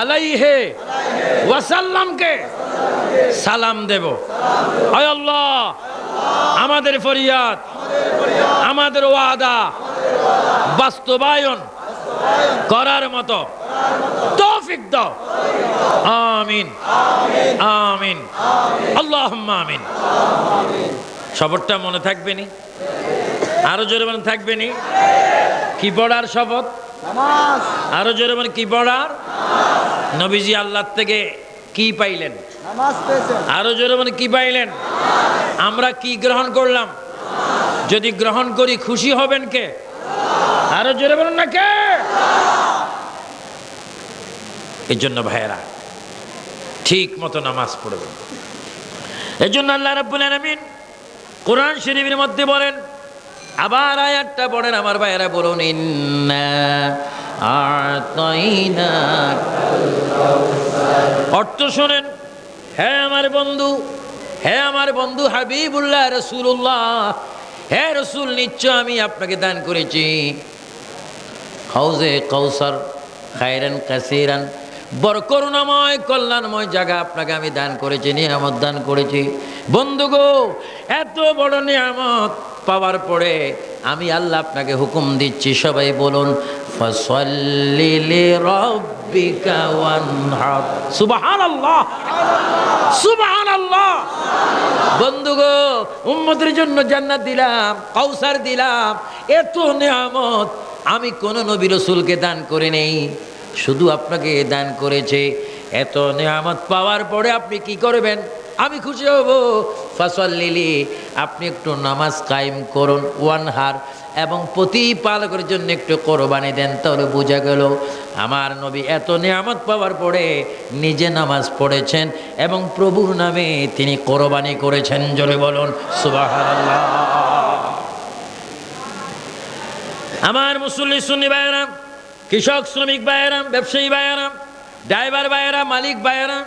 আলাইহি ওয়াসাল্লামকে সালাম দেব। আয় আল্লাহ, আমাদের ফরিয়াদ, আমাদের ওয়াদা বাস্তবায়ন করার মতো তৌফিক দাও। আমিন, আমিন, আল্লাহুম্মা আমিন। শপথটা মনে থাকবে নি? আরো জোরে মনে থাকবে নি? কি পড়ার শপথ? আরো জোরে মনে, কি পড়ার? নবীজি আল্লাহ থেকে কি পাইলেন? আরো জোরে মনে, কি পাইলেন? আমরা কি গ্রহণ করলাম? যদি গ্রহণ করি খুশি হবেন কে? আরো জোরে বলুন না, কে? এই জন্য ভাইয়েরা ঠিক মতো নামাজ পড়বেন। এই জন্য আল্লাহ রাব্বুল আলামিন কোরআন শরীফের মধ্যে বলেন, আবার আয়াতটা পড়েন আমার ভাইয়েরা, বলুন, ইন্না আ'তাইনাকাল কাউসার। অর্থ শোনেন, হে আমার বন্ধু, হে আমার বন্ধু হাবিবুল্লাহ রাসূলুল্লাহ, হে রাসূল, নিশ্চয় আমি আপনাকে দান করেছি হাউজে কাউসার, খায়রান কাসীরান, বড় করুণাময় কল্যাণময় জায়গা আপনাকে আমি দান করেছি, নিয়ামত দান করেছি। বন্ধু গো, এত বড় নিয়ামত পাওয়ার পরে আমি আল্লাহ আপনাকে হুকুম দিচ্ছি, সবাই বলুন, ফাসাল্লি লিরাব্বিকা রাব্বিকা ওয়ানহার। সুবহানাল্লাহ, সুবহানাল্লাহ। বন্ধুগো, উম্মতের জন্য জান্নাত দিলাম, কাউসার দিলাম, এত নিয়ামত আমি কোন নবী রাসূলকে দান করে নেই, শুধু আপনাকে দান করেছে। এত নিয়ামত পাওয়ার পরে আপনি কি করবেন? আমি খুশি হব। ফাসাল্লিলি, আপনি একটু নামাজ কায়েম করুন, ওয়ানহার, এবং প্রতিপালকের জন্য একটু কোরবানি দেন। তাহলে বোঝা গেল আমার নবী এত নিয়ামত পাওয়ার পরে নিজে নামাজ পড়েছেন এবং প্রভুর নামে তিনি কোরবানি করেছেন। জোরে বলুন সুবহানাল্লাহ। আমার মুসল্লি সুন্নি ভাইয়েরা, কৃষক শ্রমিক ভাইয়েরা, ব্যবসায়ী ভাইয়েরা, ড্রাইভার ভাইয়েরা, মালিক ভাইয়েরা,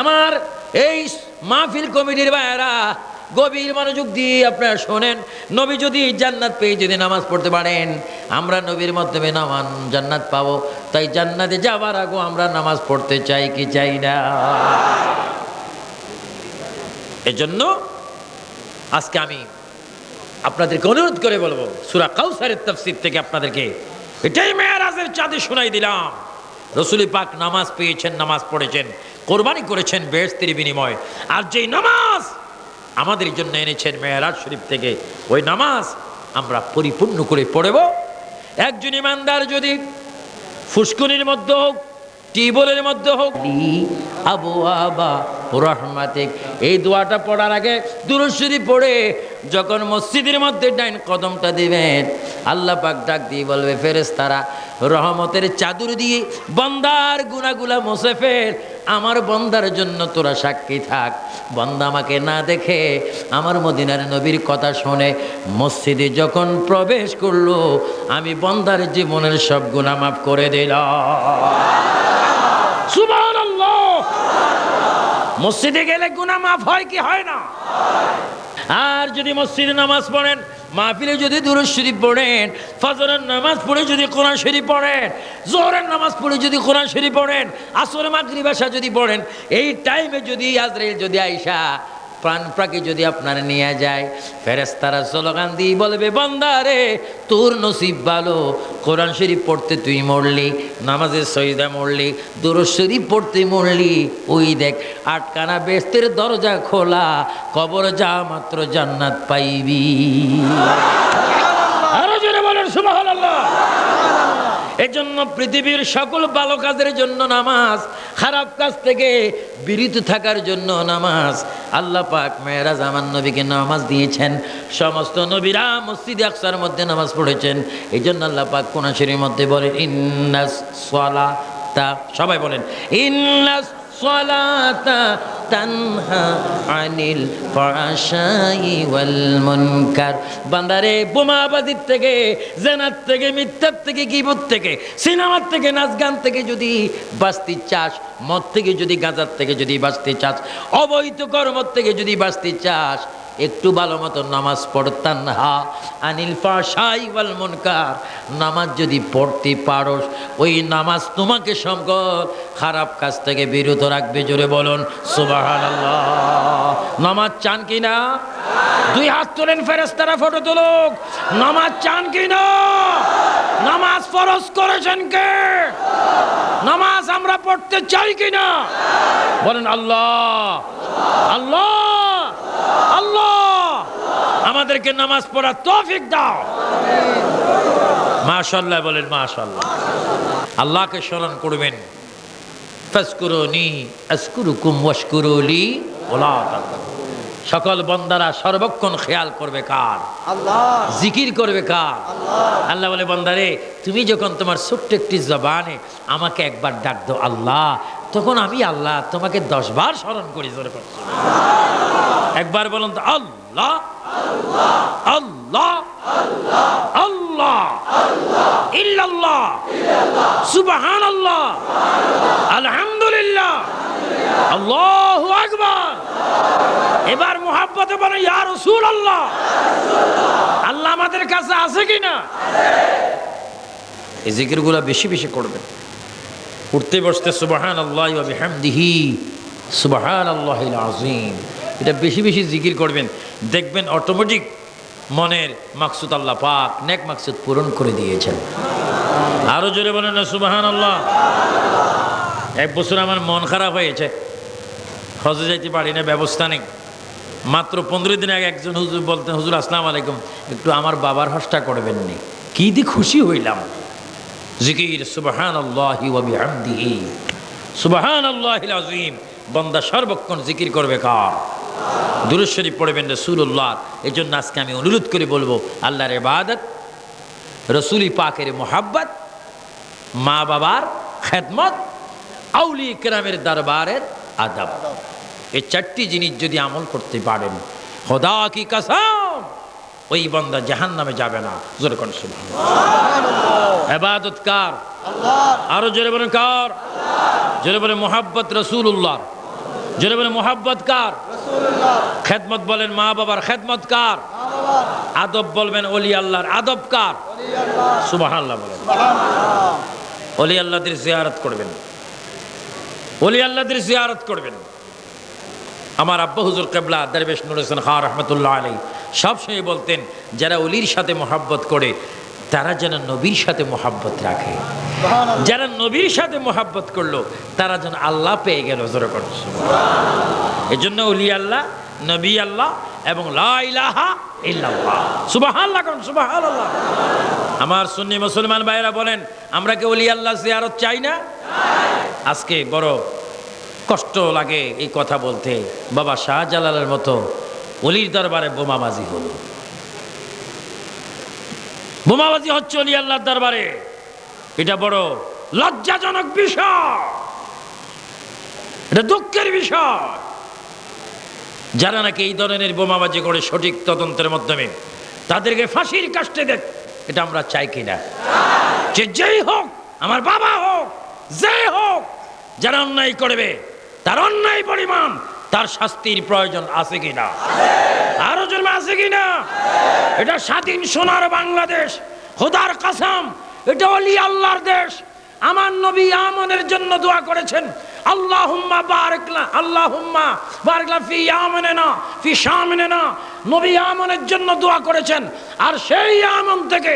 আমার এই মাহফিল কমিটির ভাইয়েরা, গভীর মনোযোগ দিয়ে আপনারা শোনেন। নবী যদি জান্নাত পেয়ে যদি নামাজ পড়তে পারেন, আমরা নবীর মাধ্যমে জান্নাত পাবো। তাই জান্নাতে যাবার আগে আমরা নামাজ পড়তে চাই কি চাই না? এজন্য আজকে আমি আপনাদেরকে অনুরোধ করে বলবো, সূরা কাউসারের তাফসীর থেকে আপনাদেরকে এটাই মেরাজের চাঁদে শোনাই দিলাম। রাসূল পাক নামাজ পেয়েছেন, নামাজ পড়েছেন, কোরবানি করেছেন বেহেশতের বিনিময়। আর যেই নামাজ আমাদের জন্য এনেছেন মেরাজ শরীফ থেকে, ওই নামাজ আমরা পরিপূর্ণ করে পড়ব। একজন ইমানদার যদি ফুসকুনির মধ্যে হোক, টিউবওয়েলের মধ্যে হোক, আবু আবা রহমাতিক, এই দোয়াটা পড়ার আগে দুরূদ শরীফ পড়ে যখন মসজিদের মধ্যে ডাইন কদমটা দিবেন, আল্লাহ পাক ডাক দিয়ে বলবে, ফেরেশতারা রহমতের চাদর দিয়ে বান্দার গুনাহগুলা মুছে ফেল, আমার বান্দার জন্য তোরা সাক্ষী থাক। বান্দা আমাকে না দেখে আমার মদিনার নবীর কথা শুনে মসজিদে যখন প্রবেশ করলো, আমি বান্দার জীবনের সব গুনাহ মাফ করে দিলাম। সুবহানাল্লাহ। মসজিদে গেলে গুনাহ মাফ হয় কি হয় না? আর যদি মসজিদে নামাজ পড়েন, মাহফিলে যদি দুরূদ শরীফ পড়েন, ফজরের নামাজ পড়ে যদি কোরআন শরীফ পড়েন, যোহরের নামাজ পড়ে যদি কোরআন শরীফ পড়েন, আসর মাগরিব এশা যদি পড়েন, এই টাইমে যদি আজরাইল যদি আইসা প্রাণ পাখি যদি আপনার নিয়ে যায়, ফেরেশতারা স্লোগান দিয়ে বলবে, বান্দা রে তোর নসিব ভালো, কোরআন শরীফ পড়তে তুই মরলি, নামাজে সজদা মরলি, দুরূদ শরীফ পড়তে মরলি, ওই দেখ আটকানা বেহেশতের দরজা খোলা, কবর যা মাত্র জান্নাত পাইবি। আরো জোরে বলেন সুবহানাল্লাহ। এজন্য পৃথিবীর সকল ভালো কাজের জন্য নামাজ, খারাপ কাজ থেকে বিরত থাকার জন্য নামাজ। আল্লাহ পাক মেরাজ আমার নবীকে নামাজ দিয়েছেন, সমস্ত নবীরা মসজিদে আকসার মধ্যে নামাজ পড়েছেন। এই জন্য আল্লাহ পাক কোরআন শরীফের মধ্যে বলেন, ইন্নাস সালাতা, সবাই বলেন, ইন্নাস সালাতা তানহা আনিল ফাহশাই ওয়াল মুনকার। বান্দারে বোমাবাজির থেকে, জেনার থেকে, মিথ্যার থেকে, গীবত থেকে, সিনেমার থেকে, নাচ গান থেকে যদি বাঁচতে চাস, মদ থেকে যদি, গাঁজার থেকে যদি বাঁচতে চাস, অবৈধ কর্ম থেকে যদি বাঁচতে চাস, একটু ভালো মতো নামাজ পড়তাম হা আনিল ফাহশাই ওয়াল মুনকার। নামাজ যদি পড়তে পারো, ওই নামাজ তোমাকে সকল খারাপ কাজ থেকে বিরত রাখবে। জোরে বলুন সুবহানাল্লাহ। নামাজ চান কি না? দুই হাত তোলেন, ফেরেশতারা ফটো তুলুক। নামাজ চান কি না? নামাজ ফরজ করেছেন কে? নামাজ আমরা পড়তে চাই কি না? বলেন আল্লাহ, আল্লাহ, আল্লাহ আমাদেরকে নামাজ পড়ার তৌফিক দাও। মাশাআল্লাহ বলেন মাশাআল্লাহ। আল্লাহকে স্মরণ করবেন, ফাজকুরুনি আযকুরুকুম ওয়াশকুরুলি ওয়ালা তাকফুরুন। সকল বান্দারা সর্বক্ষণ খেয়াল করবে কার? আল্লাহ। জিকির করবে কার? আল্লাহ। আল্লাহ বলে, বান্দারে তুমি যখন তোমার ছোট্ট একটি জবানে আমাকে একবার ডাক দাও আল্লাহ, তখন আমি আল্লাহ তোমাকে 10 বার স্মরণ করি। জোরে পড়ো একবার বলুন তো, আল্লাহ আল্লাহ আল্লাহ আল্লাহ ইল্লাল্লাহ সুবহানাল্লাহ আলহামদুলিল্লাহ আল্লাহু আকবার। এবার মুহাব্বতে বলেন, ইয়া রাসূলুল্লাহ। আল্লাহ আমাদের কাছে আছে কিনা? এই জিকিরগুলো বেশি বেশি করবেন। উঠতে বসতে সুবহানাল্লাহি ওয়া বিহামদিহি সুবহানাল্লাহিল আযীম, এটা বেশি বেশি জিকির করবেন। দেখবেন অটোমেটিক মনের মাকসুদ আল্লাহ পাক নেক মাকসুদ পূরণ করে দিয়েছেন। আরো জোরে বলেন না সুবহানাল্লাহ। এক বছর আমার মন খারাপ হয়েছে, হজে যাইতে পারি না, ব্যবস্থা নেই। মাত্র 15 দিন আগে একজন হুজুর বলতেন, হুজুর আসসালামু আলাইকুম, একটু আমার বাবার হজটা করবেন নি। কি দি খুশি হইলাম। জিকির সুবহানাল্লাহি ওয়া বিহামদিহি সুবহানাল্লাহিল আযীম। বান্দা সর্বক্ষণ জিকির করবে কার? দুরূদ শরীফ পড়বেন রাসূলুল্লাহ। এজন্য আজকে আমি অনুরোধ করে বলবো, আল্লাহর ইবাদত, রাসূলি পাকের মুহাব্বত, মা বাবার খেদমত, আউলিয়া কেরামের দরবারের আদব, এই 4টি জিনিস যদি আমল করতে পারেন, খোদা কি কসম, ওই বান্দা জাহান্নামে যাবে না। জোরে কোন সুবহানাল্লাহ। ইবাদত কার? আল্লাহর। আরো জোরে বলেন কার? আল্লাহ। জোরে বলেন মুহাব্বত রাসূলুল্লাহ। জোরে বলেন মুহাব্বত কার? রাসূলুল্লাহ। খেদমত বলেন মা বাবার খেদমত কার? মা বাবার। আদব বলবেন ওলি আল্লাহর আদব কার? ওলি আল্লাহ। সুবহানাল্লাহ বলেন। সুবহানাল্লাহ। ওলি আল্লাহদের জিয়ারত করবেন, ওলি আল্লাহদের জিয়ারত করবেন। আমার আব্বা হুজুর কিবলা দরবেশ নূর হোসেন খান রাহমাতুল্লাহ আলাইহি সবসময় বলতেন, যারা ওলির সাথে মহব্বত করে তারা যেন নবীর সাথে মহব্বত রাখে। যারা নবীর সাথে মহব্বত করলো তারা যেন আল্লাহ পেয়ে গেল। জোরে করুন সুবহানাল্লাহ। এজন্য ওলি আল্লাহ, নবী আল্লাহ এবং লা ইলাহা ইল্লাল্লাহ। সুবহানাল্লাহ করুন সুবহানাল্লাহ। আমার সুন্নি মুসলমান ভাইরা বলেন, আমরা কি ওলি আল্লাহ জিয়ারত চাই না? আজকে বড় কষ্ট লাগে এই কথা বলতে। বাবা শাহজালালের মতো ওলির দরবারে বোমাবাজি হলো, বোমাবাজি হচ্ছে ওলি আল্লাহর দরবারে। এটা বড় লজ্জাজনক বিষয়, এটা দুঃখের বিষয়। যারা নাকি এই ধরনের বোমাবাজি করে সঠিক তদন্তের মাধ্যমে তাদেরকে ফাঁসির কাস্টে দেখ, এটা আমরা চাই কিনা? যেই হোক, আমার বাবা হোক, যে হোক, যারা অন্যায় করবে তার অন্যায় পরিমাণ তার শাস্তির প্রয়োজন আছে কিনা? আরো জন্ম আছে কিনা? এটা স্বাধীন সোনার বাংলাদেশ, খোদার কসম, এটা ওলি আল্লাহর দেশ। আমার নবী আমনের জন্য দোয়া করেছেন, আল্লাহুম্মা বারিক লা, আল্লাহুম্মা বারিক লা ফি ইয়ামানিনা ফি শামিনা। নবী আমনের জন্য দোয়া করেছেন, আর সেই আমন থেকে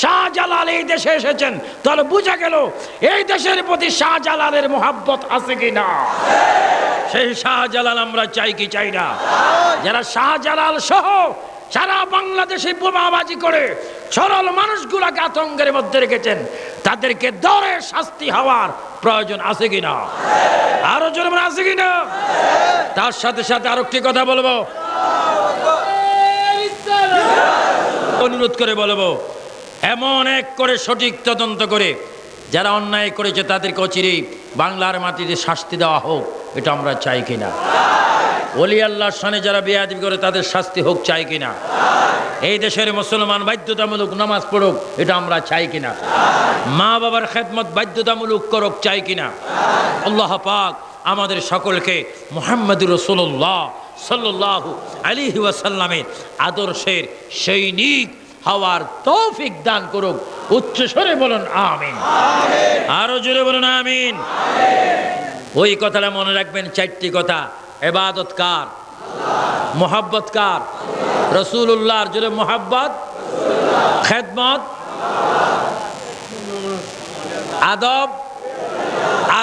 শাহজালাল এই দেশে এসেছেন। তাহলে বোঝা গেল এই দেশের প্রতি শাহজালালের মোহাব্বত আছে কিনা? সেই শাহজালাল আমরা চাই কি চাই না? যারা শাহজালাল সহ সারা বাংলাদেশে বোমাবাজি করে সরল মানুষগুলাকে আতঙ্কের মধ্যে রেখেছেন, তাদেরকে ধরে শাস্তি হওয়ার প্রয়োজন আছে কিনা? আরো জোরে বলেন আছে কিনা? তার সাথে সাথে আরো একটি কথা বলবো, অনুরোধ করে বলবো, এমন এক করে সঠিক তদন্ত করে যারা অন্যায় করেছে তাদেরকে অচিরেই বাংলার মাটিতে শাস্তি দেওয়া হোক। এটা আমরা চাই কিনা? ওলি আল্লাহর সামনে যারা বেয়াদবি করে তাদের শাস্তি হোক, চাই কিনা? এই দেশের মুসলমান বাধ্যতামূলক নামাজ পড়ুক, এটা আমরা চাই কিনা? মা বাবার খেদমত বাধ্যতামূলক করুক, চাই কিনা? আল্লাহ পাক আমাদের সকলকে মুহাম্মদুর রাসূলুল্লাহ সাল্লাল্লাহু আলাইহি ওয়াসাল্লামের আদর্শের সৈনিক হওয়ার তৌফিক দান করুক। উচ্চ স্বরে বলুন আমিন। আরো জোরে বলুন আমিন। ওই কথাটা মনে রাখবেন, 4টি কথা। ইবাদত কার? মোহাব্বত কার? রাসূলুল্লাহর। জোরে মোহাব্বত, খেদমত, আদব,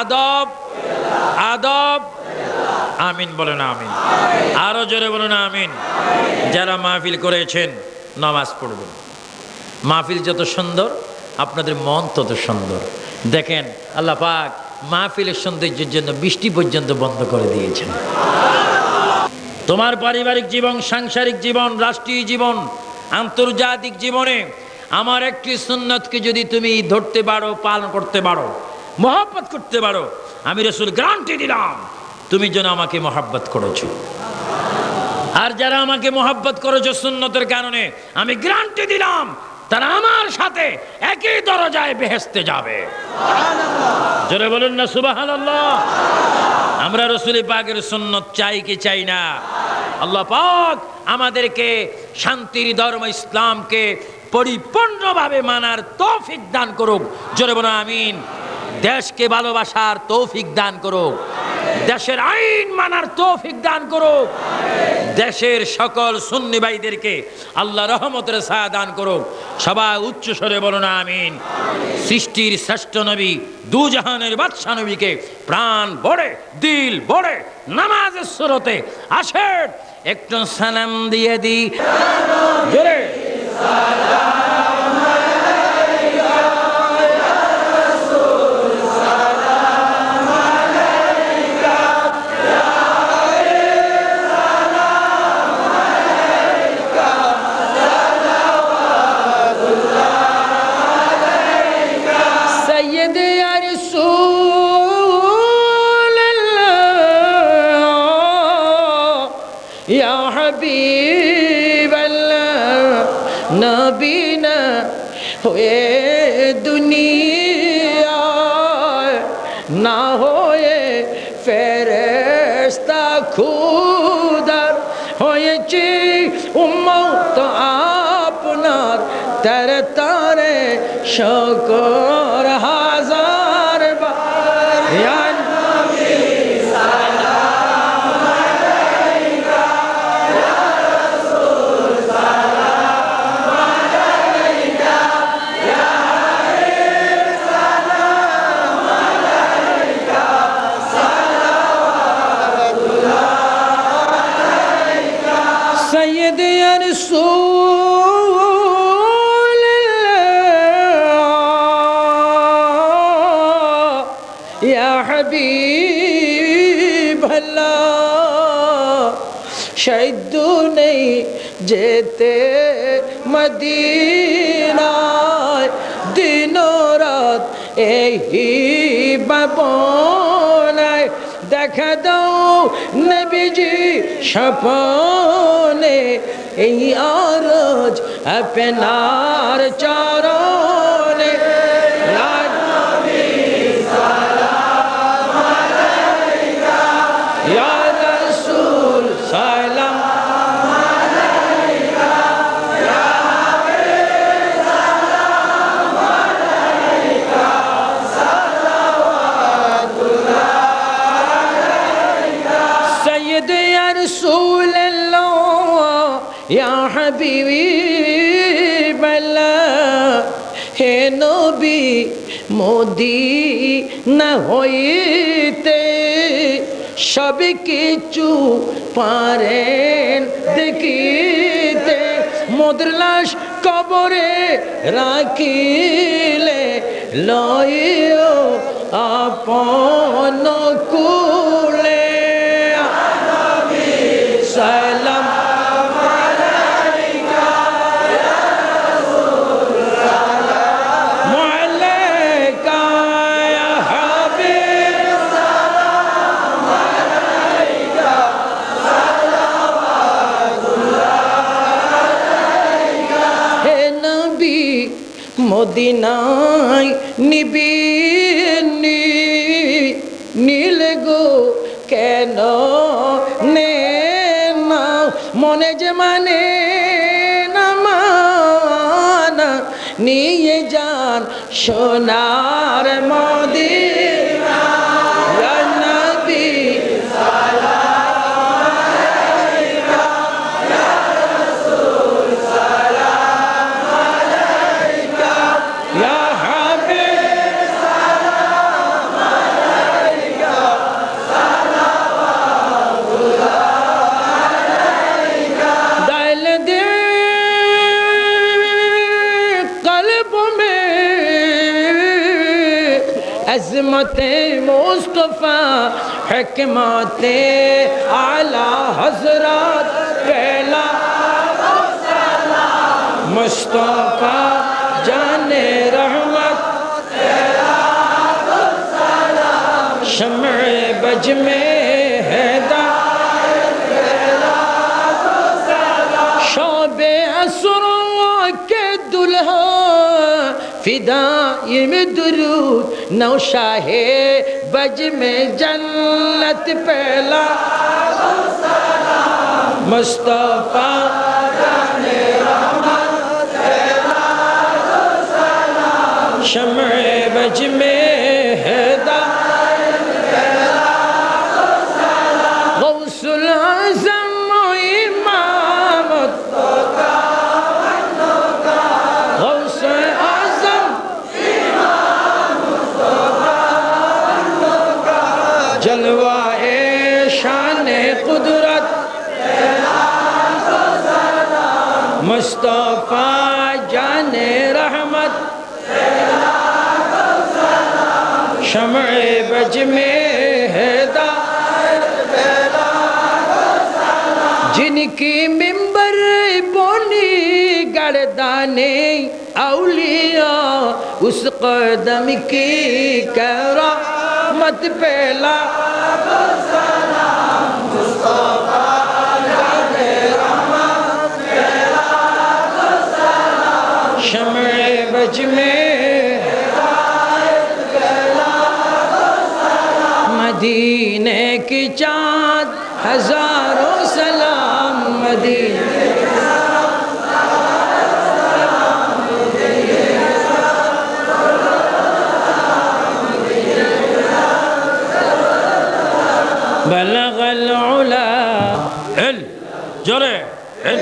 আদব, আদব। আমিন বলেন আমিন। আরো জোরে বলুন আমিন। যারা মাহফিল করেছেন নামাজ পড়বেন। মাহফিল যত সুন্দর আপনাদের মন তত সুন্দর। দেখেন আল্লাহ পাক মাহফিলের সৌন্দর্যের জন্য বৃষ্টি পর্যন্ত বন্ধ করে দিয়েছেন। তোমার পারিবারিক জীবন, সাংসারিক জীবন, রাষ্ট্রীয় জীবন, আন্তর্জাতিক জীবনে আমার একটি সুন্নতকে যদি তুমি ধরতে পারো, পালন করতে পারো, মহব্বত করতে পারো, আমি রাসূল গ্যারান্টি দিলাম তুমি যেন আমাকে মহব্বত করেছো। আর যারা আমাকে মহব্বত করেছো সুন্নতের কারণে, আমি গ্যারান্টি দিলাম তারা আমার সাথে একই দরজায় বেহেশতে যাবে। জোরে বলুন না সুবহানাল্লাহ। আমরা রাসূল পাকের সুন্নত চাই কি চাই না? আল্লাহ পাক আমাদেরকে শান্তির ধর্ম ইসলামকে পরিপূর্ণভাবে মানার তৌফিক দান করুক। জোরে বলুন আমিন। দেশকে ভালোবাসার তৌফিক দান করুক। দেশের আইন মানার তৌফিক দান করুক, দেশের সকল সুন্নি ভাইদেরকে আল্লাহ রহমতের ছায়া দান করুক। সবাই উচ্চ স্বরে বলুন আমিন। সৃষ্টির শ্রেষ্ঠ নবী, দু জাহানের বাদশা নবীকে প্রাণ ভরে দিল ভরে নামাজের সুরতে আসেন একটু সালাম দিয়ে দি জোরে। নবীনা হয়ে দুনিয়ায় না হয়ে ফেরেশতা খুদার হয়েছে উম্মত আপনার তারে তারে শুকর হাজার বার। ইয়া নবী সালাম আলাইকা, ইয়া রাসূল সালাম আলাইকা, ইয়া হাবিব সালাম আলাইকা, সালাওয়াতুল্লাহ আলাইকা। সাইয়্যিদ ইয়া রাসূলুল্লাহ ইয়া হাবিব আল্লাহ, শাইদু নেই যেতে মদিনায় দিন রাত এই ভাবনায় দেখা দাও নবীজি স্বপনে এই আরজ আপনার চরণে। ইয়া নবী সালাম আলাইকা, ইয়া রাসূল সালাম আলাইকা, ইয়া হাবিব সালাম আলাইকা, সালাওয়াতুল্লাহ আলাইকা। সাইয়্যিদ ইয়া রাসূলুল্লাহ ইয়া হাবিবাল্লাহ, হে নবী মদিনা হইতে সব কিছু পারেন দেখিতে, মোদের লাশ কবরে রাখিলে লইও আপন কুলে। সালাম আলাইকা, ইয়া রাসূল সালাম আলাইকা, ইয়া হাবিব সালাম আলাইকা, সালাওয়াতুল্লাহ আলাইকা। হে নবী মদিনায় নিবি নীলে গো কেন নে না, মনে যে মানে না মানা, নিয়ে যান সোনার মদিনা। ইয়া নবী সালাম আলাইকা, ইয়া রাসূল সালাম আলাইকা, ইয়া হাবিব সালাম আলাইকা, সালাওয়াতুল্লাহ আলাইকা। दिल दे कल्ब में अज़मत मुस्तफ़ा हिकमत आला हज़रत पहला मुस्तफ़ा जाने रहमत शम्अ बज में हैदायत शोबे असरों के दुल्हा फिदाई में दुरूद नौशाहे बज में जन्नत पहला मुस्तफ़ा जाने रहमत शम्अ बज में हैदायत मुस्तफा जाने रहमत शमए बज में हिदायत जिनकी मिंबर बोली गर्दाने औलिया उस कदम की करामत पहला शमए बज में मदीने की चाँद हजारों सलाम मदीने बलगल उला এল জোরে এল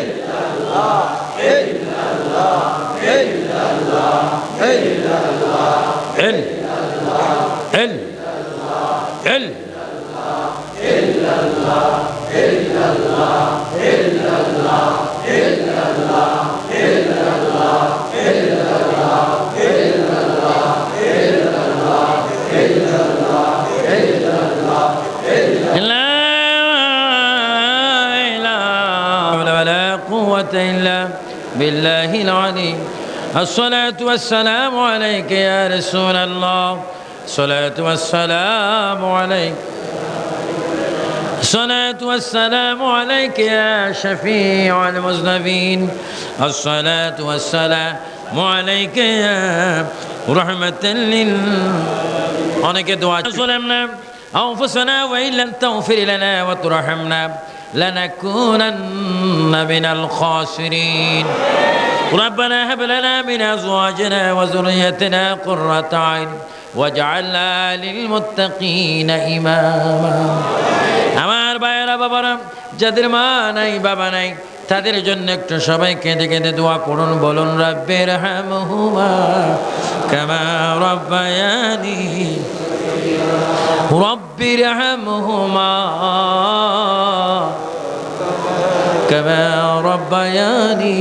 এল এল এল إلا بالله العليم الصلاة والسلام عليك يا رسول الله الصلاة والسلام عليك الصلاة والسلام عليك يا شفيع المذنبين الصلاة والسلام عليك يا رحمة অনেকে দোয়া ظلمنا أنفسنا وإن لم تغفر لنا وترحمنا لنكونن من الخاسرين ربنا هب لنا من أزواجنا وذريتنا قرة عين واجعلنا للمتقين إماما আমার ভাইয়েরা বাবারা যাদের মা নাই বাবা নাই তাদের জন্য একটু সবাই কেঁদে কেঁদে দোয়া করুন বলুন রব্বির হামহুমা কামা রব্বায়ানি রব্বির হামহুমা কামা রব্বায়ানি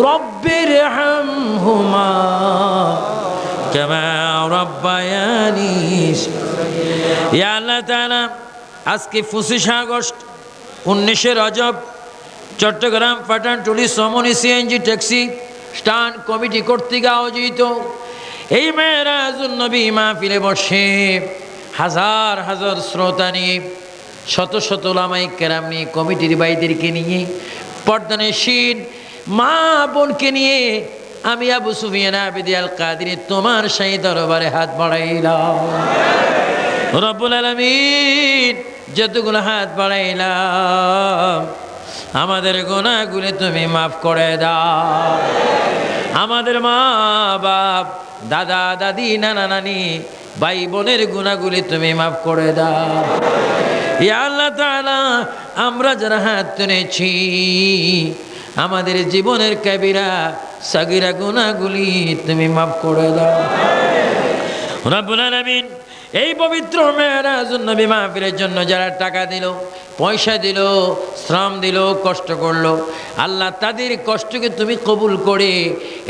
রব্বির হামহুমা কামা রব্বায়ানি ইয়া আল্লাহ তাআলা আজকে 25 আগস্ট 19 রজব চট্টগ্রাম পাঠানটুলি সমনি সিএনজি ট্যাক্সি স্ট্যান্ড কমিটি কর্তৃক আয়োজিত এই মেরাজুন নবী মাহফিলে বসে হাজার হাজার শ্রোতা নিয়ে শত শত ওলামায়ে কেরাম নিয়ে কমিটির ভাইদেরকে নিয়ে পর্দানশীন মা বোনকে নিয়ে আমি আবু সুফিয়ান আবিদি আল কাদির তোমার সেই দরবারে হাত বাড়াইলাম রব্বুল আলামিন যতগুলো হাত বাড়াইলাম আমাদের গুনাহগুলো তুমি মাফ করে দাও আমাদের মা বাপ দাদা দাদি নানা নানি ভাই বোনের গুনাহগুলো তুমি মাফ করে দাও ইয়া আল্লাহ তাআলা আমরা যারা হাত তুলেছি আমাদের জীবনের কবিরা সাগীরা গুনাহগুলি তুমি মাফ করে দাও রব্বুল আলামিন এই পবিত্র মেরাজুন নবী মাহফিলের জন্য যারা টাকা দিল পয়সা দিল শ্রম দিল কষ্ট করলো আল্লাহ তাদের কষ্টকে তুমি কবুল করে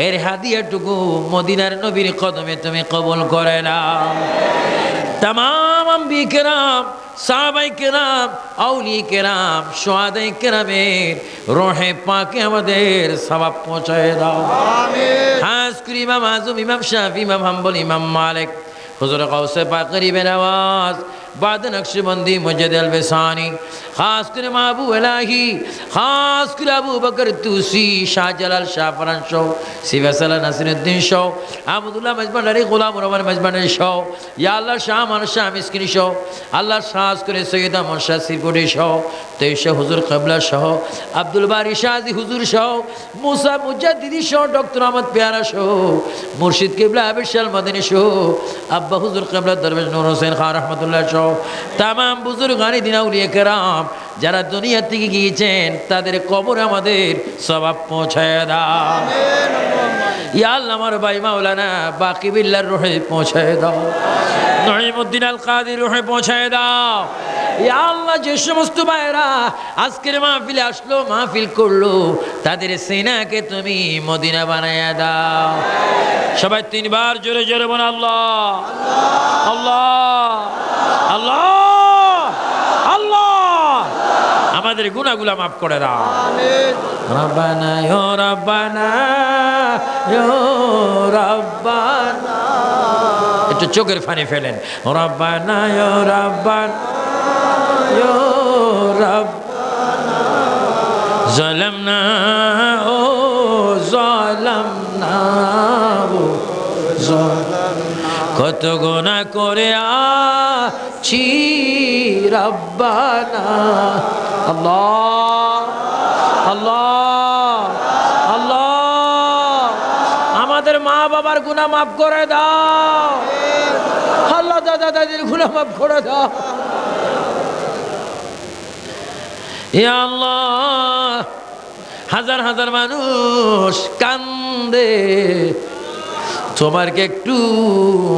এর হাদিয়াটুকু মদিনার নবীর কদমে তুমি কবুল করে নাও तमाम अंबिया किराम साहबाए किराम औलिया किराम शुहादाए किरामेर रोहे पाके আমাদের সওয়াব পৌঁছায় দাও আমিন খাস করে ইমাম আযম ইমাম শাফি ইমাম হাম্বল ইমাম মালিক হুজুর গাউসে পাক গরিবের আওয়াজ बाद नक्शबंदी मुजद अलवसानी खास कर महबू इलाही खास कर अबू बकर तुसी शाह जलाल शाह फरान शो सिवसला नसीरुद्दीन शो अब्दुल्लाह मजबंडारी गुलाम रमान मजबंडारी शो या अल्लाह शाह मान शाह मिस्किन शो अल्लाह खास कर सैयदा मुर्शद सिरपुरी शो तेशा हुजूर क़बला शो अब्दुल बारी शाजी हुजूर शो मूसा मुजद्दिदी शो डॉक्टर अहमद प्यारा शो मुर्शिद किबला अबिशाल मदनी शो अब्बा हुजूर क़बला दरवेश नूर हुसैन खान रहमतुल्लाह शो तमाम बुजुर्गानी दिन औलिया किराम যারা দুনিয়া থেকে গিয়েছেন তাদের কবরে আমাদের সওয়াব পৌঁছায় দাও আমিন ইয়া আল্লাহ আমার ভাই মাওলানা বাকি বিল্লাহর রূহে পৌঁছায় দাও নঈমউদ্দিন আল কাদির রূহে পৌঁছায় দাও ইয়া আল্লাহ, যে সমস্ত ভাইরা আজকের মাহফিলে আসলো, মাহফিল করলো, তাদের সিনাকে তুমি মদিনা বানায়া দাও। সবাই তিনবার জোরে জোরে বল আল্লাহ আল্লাহ আল্লাহ আল্লাহ। আমাদের গুনাহগুলো মাফ করে দাও। রব্বানা ইয়া রব্বানা ইয়া রব্বানা। একটু চোখের পানি ফেলেন। রব্বানা ইয়া রব্বানা ইয়া রব্বানা যালামনা ও যালামনা ও যালামনা, কত গুনাহ করে আছি রব্বানা। আল্লাহ আল্লাহ আল্লাহ, আমাদের মা বাবার গুনাহ মাফ করে দাও আল্লাহ, দাদা দাদির গুনাহ মাফ করে দাও ইয়া আল্লাহ। হাজার হাজার মানুষ কান্দে, তোমার কি একটু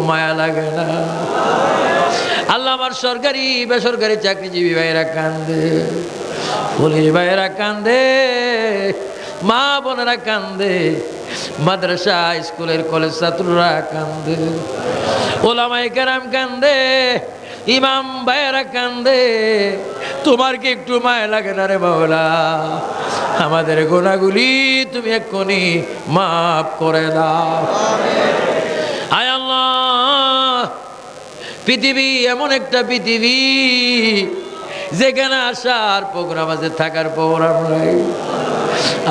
মায়া লাগে না আল্লাহ? আমার সরকারি বেসরকারি চাকরিজীবী ভাইয়েরা কান্দে, পুলিশ ভাইয়েরা কান্দে, মা বোনেরা কান্দে, মাদ্রাসা স্কুলের কলেজ ছাত্ররা কান্দে, ওলামায়ে কেরাম কান্দে, ইমাম ভাইয়েরা কান্দে। তোমার কি একটু মায়া লাগে না রে মাওলা? আমাদের গুনাহগুলি তুমি এক্ষুনি মাফ করে দাও। আয় আল্লাহ, পৃথিবী এমন একটা পৃথিবী যেখানে আসার প্রোগ্রাম আছে, থাকার প্রোগ্রাম নাই।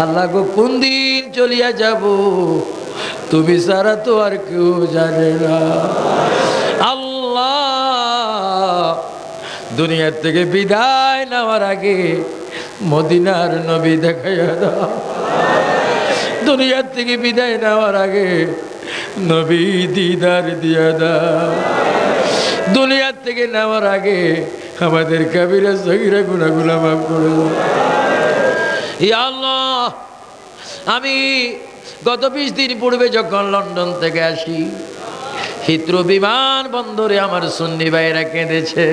আল্লাহ গো, কোন দিন চলিয়া যাব তুমি ছাড়া তো আর কেউ জানে না। আল্লাহ, দুনিয়ার থেকে বিদায় নেওয়ার আগে মদিনার নবী দেখাইয়া দাও। দুনিয়ার থেকে বিদায় নেওয়ার আগে নবী দিদার দিয়া দাও। দুনিয়ার থেকে নেওয়ার আগে আমাদের কাবিরা সগীরা গুনাহগুলো মাফ করে দাও। ইয়া আল্লাহ, আমি গত 20 দিন পূর্বে যখন লন্ডন থেকে আসি, হিথ্রো বিমান বন্দরে আমার সুন্নি ভাইরা কেঁদেছে।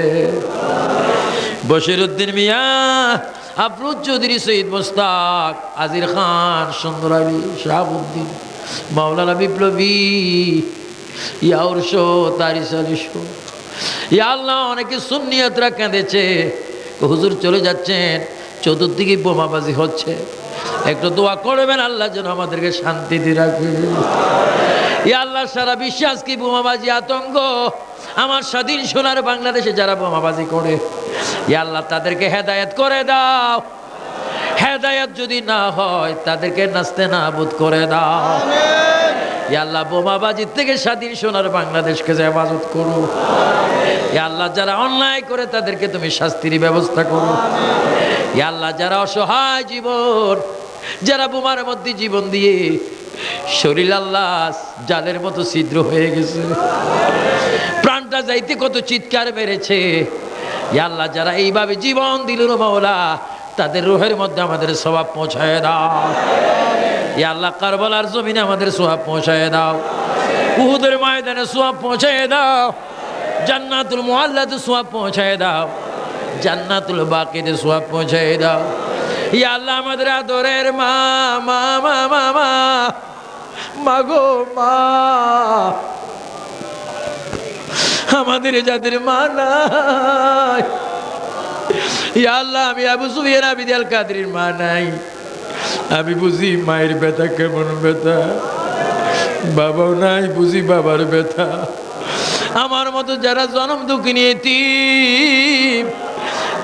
বশিরউদ্দিন মিয়া, আফরোজ চৌধুরী, সৈয়দ মোস্তাক, আজির খান, সুন্দর আলী, শাহাবুদ্দিন, মাওলানা বিপ্লবী, ইয়াউরশো, তারিস আলীশো। ইয়া আল্লাহ, অনেকে সুন্নিয়তরা কেঁদেছে। হুজুর চলে যাচ্ছেন, চতুর্দিকে বোমাবাজি হচ্ছে, একটু দোয়া করবেন আল্লাহ যেন আমাদেরকে শান্তিতে রাখে। ইয়া আল্লাহ, সারা বিশ্বে আজকে বোমাবাজি, আতঙ্ক। আমার স্বাধীন সোনার বাংলাদেশে যারা বোমাবাজি করে, ইয়া আল্লাহ তাদেরকে হেদায়েত করে দাও। হেদায়েত যদি না হয় তাদেরকে নাস্তে নাবুদ করে দাও। ইয়া আল্লাহ, বোমাবাজির থেকে স্বাধীন সোনার বাংলাদেশকে হেফাজত করো। ইয়া আল্লাহ, যারা অন্যায় করে তাদেরকে তুমি শাস্তির ব্যবস্থা করো। ইয়া আল্লাহ, যারা অসহায় জীবন, যারা বোমার মধ্যে জীবন দিয়ে শরীর আল্লাহ জালের মতো ছিদ্র হয়ে গেছে, প্রাণটা যাইতে কত চিৎকার মেরেছে, ইয়া আল্লাহ যারা এইভাবে জীবন দিল মাওলা, তাদের রূহের মধ্যে আমাদের সওয়াব পৌঁছায় দাও। ইয়া আল্লাহ, কারবালার জমিনে আমাদের সওয়াব পৌঁছায় দাও, উহুদের ময়দানে সওয়াব পৌঁছায় দাও, জান্নাতুল মুআল্লাতে সওয়াব পৌঁছায় দাও, জান্নাতুল বাকিতে সওয়াব পৌঁছায় দাও। ইয়া আল্লাহ, আমাদের আদরের মা মা মা মা মা মাগো মা, আমাদের যাদের মা নাই, ইয়া আল্লাহ, আমি আবু সুফিয়ান আবিদ আল কাদরির মা নাই, আমি বুঝি মায়ের ব্যথা কেমন ব্যথা, বাবাও নাই, বুঝি বাবার ব্যথা। আমার মতো যারা জনম দুঃখিনী এতিম,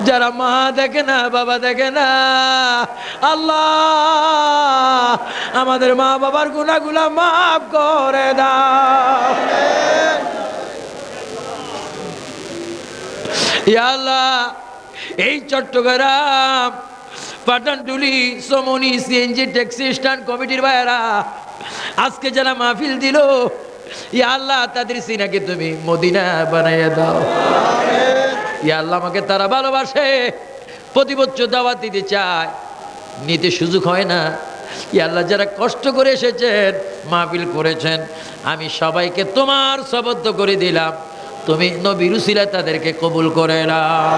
যারা মা দেখে না, বাবা দেখে না, আল্লাহ আমাদের মা বাবার গুনাহগুলো মাফ করে দাও। ইয়া আল্লাহ, এই চট্টগ্রাম, পাঠানটুলি, সমনি, সিএনজি ট্যাক্সি স্ট্যান্ড কমিটির ভাইয়েরা আজকে যারা মাহফিল দিল, ইয়া আল্লাহ তাদের সিনাকে তুমি মদিনা বানাইয়া দাও। ইয়া আল্লাহ, আমাকে তারা ভালোবাসে, প্রতি বছর দাওয়াত দিতে চায়, নিতে সুযোগ হয় না। ইয়া আল্লাহ, যারা কষ্ট করে এসেছেন, মাহফিল করেছেন, আমি সবাইকে তোমার সবদ্ধ করে দিলাম, তুমি নবীর উসিলায় তাদেরকে কবুল করে নাও।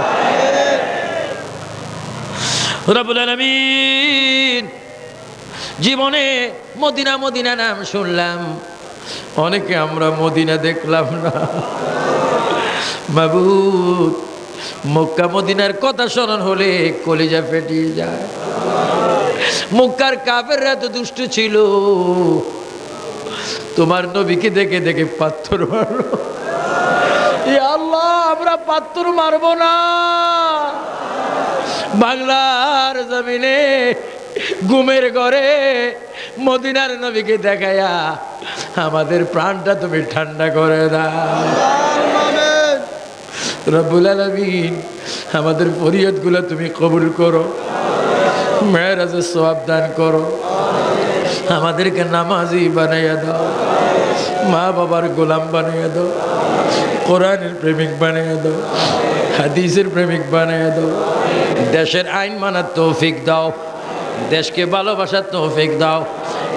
রব্বুল আলামিন, জীবনে মদিনা মদিনা নাম শুনলাম, অনেকে আমরা মদিনা দেখলাম না। মাবুদ, মক্কা মদিনার কথা স্মরণ হলে কলিজা ফেটিয়ে যায়। মক্কার কাফেররা তো দুষ্ট ছিল, তোমার নবীকে দেখে দেখে পাথর মারলো। ইয়া আল্লাহ, আমরা পাথর মারবো না। বাংলার জমিনে ঘুমের ঘরে মদিনার নবীকে দেখায়া আমাদের প্রাণটা তুমি ঠান্ডা করে দাও। রব্বুল আলামিন, আমাদের ফরিয়াদগুলো তুমি কবুল করো, মেরাজের সওয়াব দান করো, আমাদেরকে নামাজি বানাইয়া দাও, মা বাবার গোলাম বানাইয়া দাও, কোরআনের প্রেমিক বানাইয়া দাও, হাদিসের প্রেমিক বানাইয়া দাও, দেশের আইন মানার তৌফিক দাও, দেশকে ভালোবাসার তৌফিক দাও।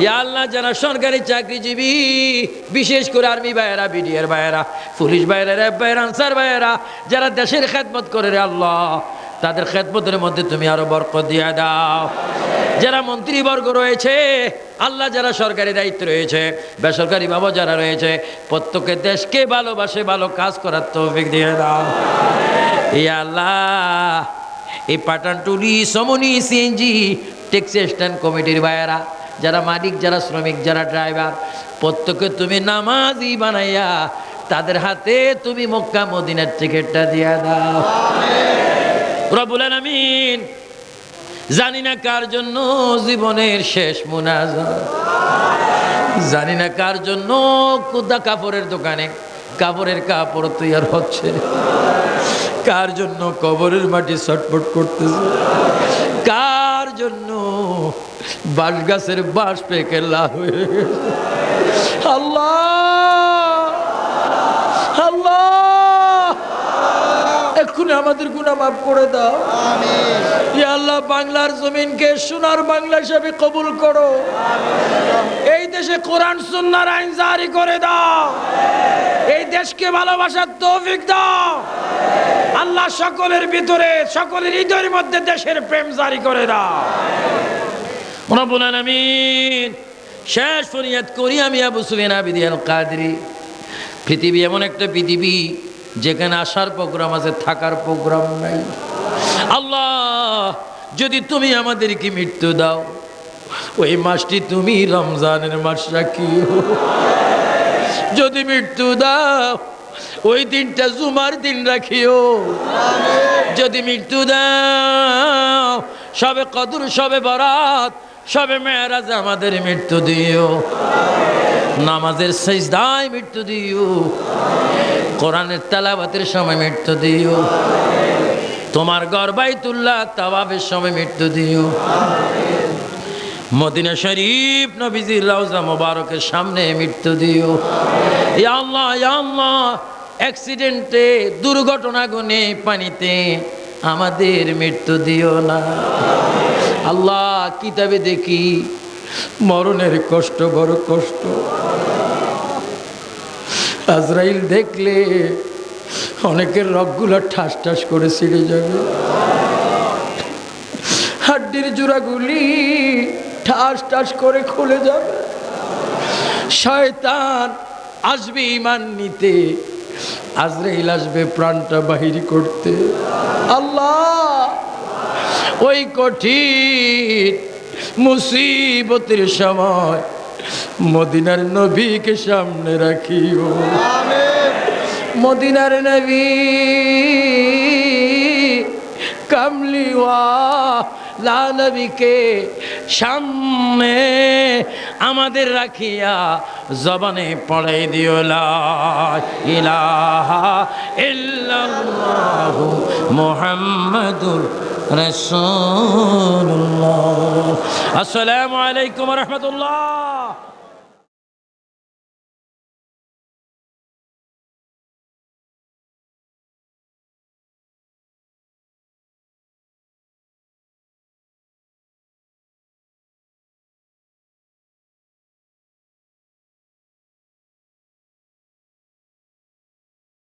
ইয়া আল্লাহ, যারা সরকারি চাকরিজীবী, বিশেষ করে আর্মি ভাইয়েরা, বিডিআর ভাইয়েরা, পুলিশ ভাইয়েরা, র্যাব ভাইয়েরা, আনসার ভাইয়েরা, যারা দেশের খেদমত করে রে আল্লাহ, তাদের খেদমতের মধ্যে তুমি আরো বরকত দিয়ে দাও। যারা মন্ত্রীবর্গ রয়েছে আল্লাহ, যারা সরকারি দায়িত্ব রয়েছে, বেসরকারি বাবা যারা রয়েছে, প্রত্যেকে দেশকে ভালোবাসে, ভালো কাজ করার তৌফিক দিয়ে দাও। ইয়া আল্লাহ, এই পাঠানটুলি, সমনি, সিএনজি, ট্যাক্সি স্ট্যান্ড কমিটির ভাইয়েরা, যারা মালিক, যারা শ্রমিক, যারা ড্রাইভার, প্রত্যেকে তুমি নামাজি বানাইয়া তাদের হাতে তুমি মক্কা মদিনার টিকিটটা দিয়া দাও। রব্বুল আলামিন, জানি না কার জন্য জীবনের শেষ মুনাজাত, জানি না কার জন্য কুদা কাপড়ের দোকানে কাপড়ের কাপড় তৈরি হচ্ছে, কার জন্য কবরের মাটি ছটফট করতেছে, কার জন্য বাঁশ গাছের বাঁশ পেকে লাল হয়ে গেছে। আল্লাহ, আল্লাহ, এক্ষুনি আমাদের গুনাহ মাফ করে দাও। ইয়া আল্লাহ, বাংলার জমিনকে সোনার বাংলা হিসেবে কবুল করো। এই দেশে কোরআন সুন্নাহর আইন জারি করে দাও। এই দেশকে ভালোবাসার তৌফিক দাও। আল্লাহ, সকলের ভিতরে, সকলের হৃদয়ের মধ্যে দেশের প্রেম জারি করে দাও। রব্বুল আলামিন, শেষ ফরিয়াদ করি আমি আবু সুফিয়ান আবিদি আল কাদরি। পৃথিবী এমন একটা পৃথিবী যেখানে আসার প্রোগ্রাম আছে, থাকার প্রোগ্রাম নাই। আল্লাহ, যদি তুমি আমাদেরকে মৃত্যু দাও, ওই মাসটি তুমি রমজানের মাস রাখিও। যদি মৃত্যু দাও, ওই দিনটা জুমার দিন রাখিও। যদি মৃত্যু দাও, সবে কদর, সবে বরাত, সবে মেরাজ আমাদের মৃত্যু দিও। নামাজের সিজদায় মৃত্যু দিও, কোরআনের তেলাওয়াতের সময় মৃত্যু দিও, তোমার ঘর বাইতুল্লাহ তাওয়াফের সময় মৃত্যু দিও, মদিনা শরীফ নবীজির রওজা মোবারকের সামনে মৃত্যু দিও। ইয়া আল্লাহ, ইয়া আল্লাহ, অ্যাক্সিডেন্টে, দুর্ঘটনা গুনে, পানিতে আমাদের মৃত্যু দিও না। আল্লাহ, কিতাবে দেখি মরণের কষ্ট বড় কষ্ট। আজরাইল দেখলে অনেকের রগগুলো ঠাস ঠাস করে ছিঁড়ে যাবে, হাড্ডির জোড়াগুলি ঠাস ঠাস করে খুলে যাবে। শয়তান আসবে ঈমান নিতে, আজরাইল আসবে প্রাণটা বাহির করতে। আল্লাহ, ওই কঠিন মুসিবতের সময় মদিনার নবীকে সামনে রাখিও। মদিনার নবী কামলিওয়ালা নবীকে সামনে আমাদের রাখিয়া জবানে পড়াই দিও লা ইলাহা ইল্লাল্লাহু মুহাম্মাদুর রাসূলুল্লাহ। আসসালামু আলাইকুম ওয়া রাহমাতুল্লাহ।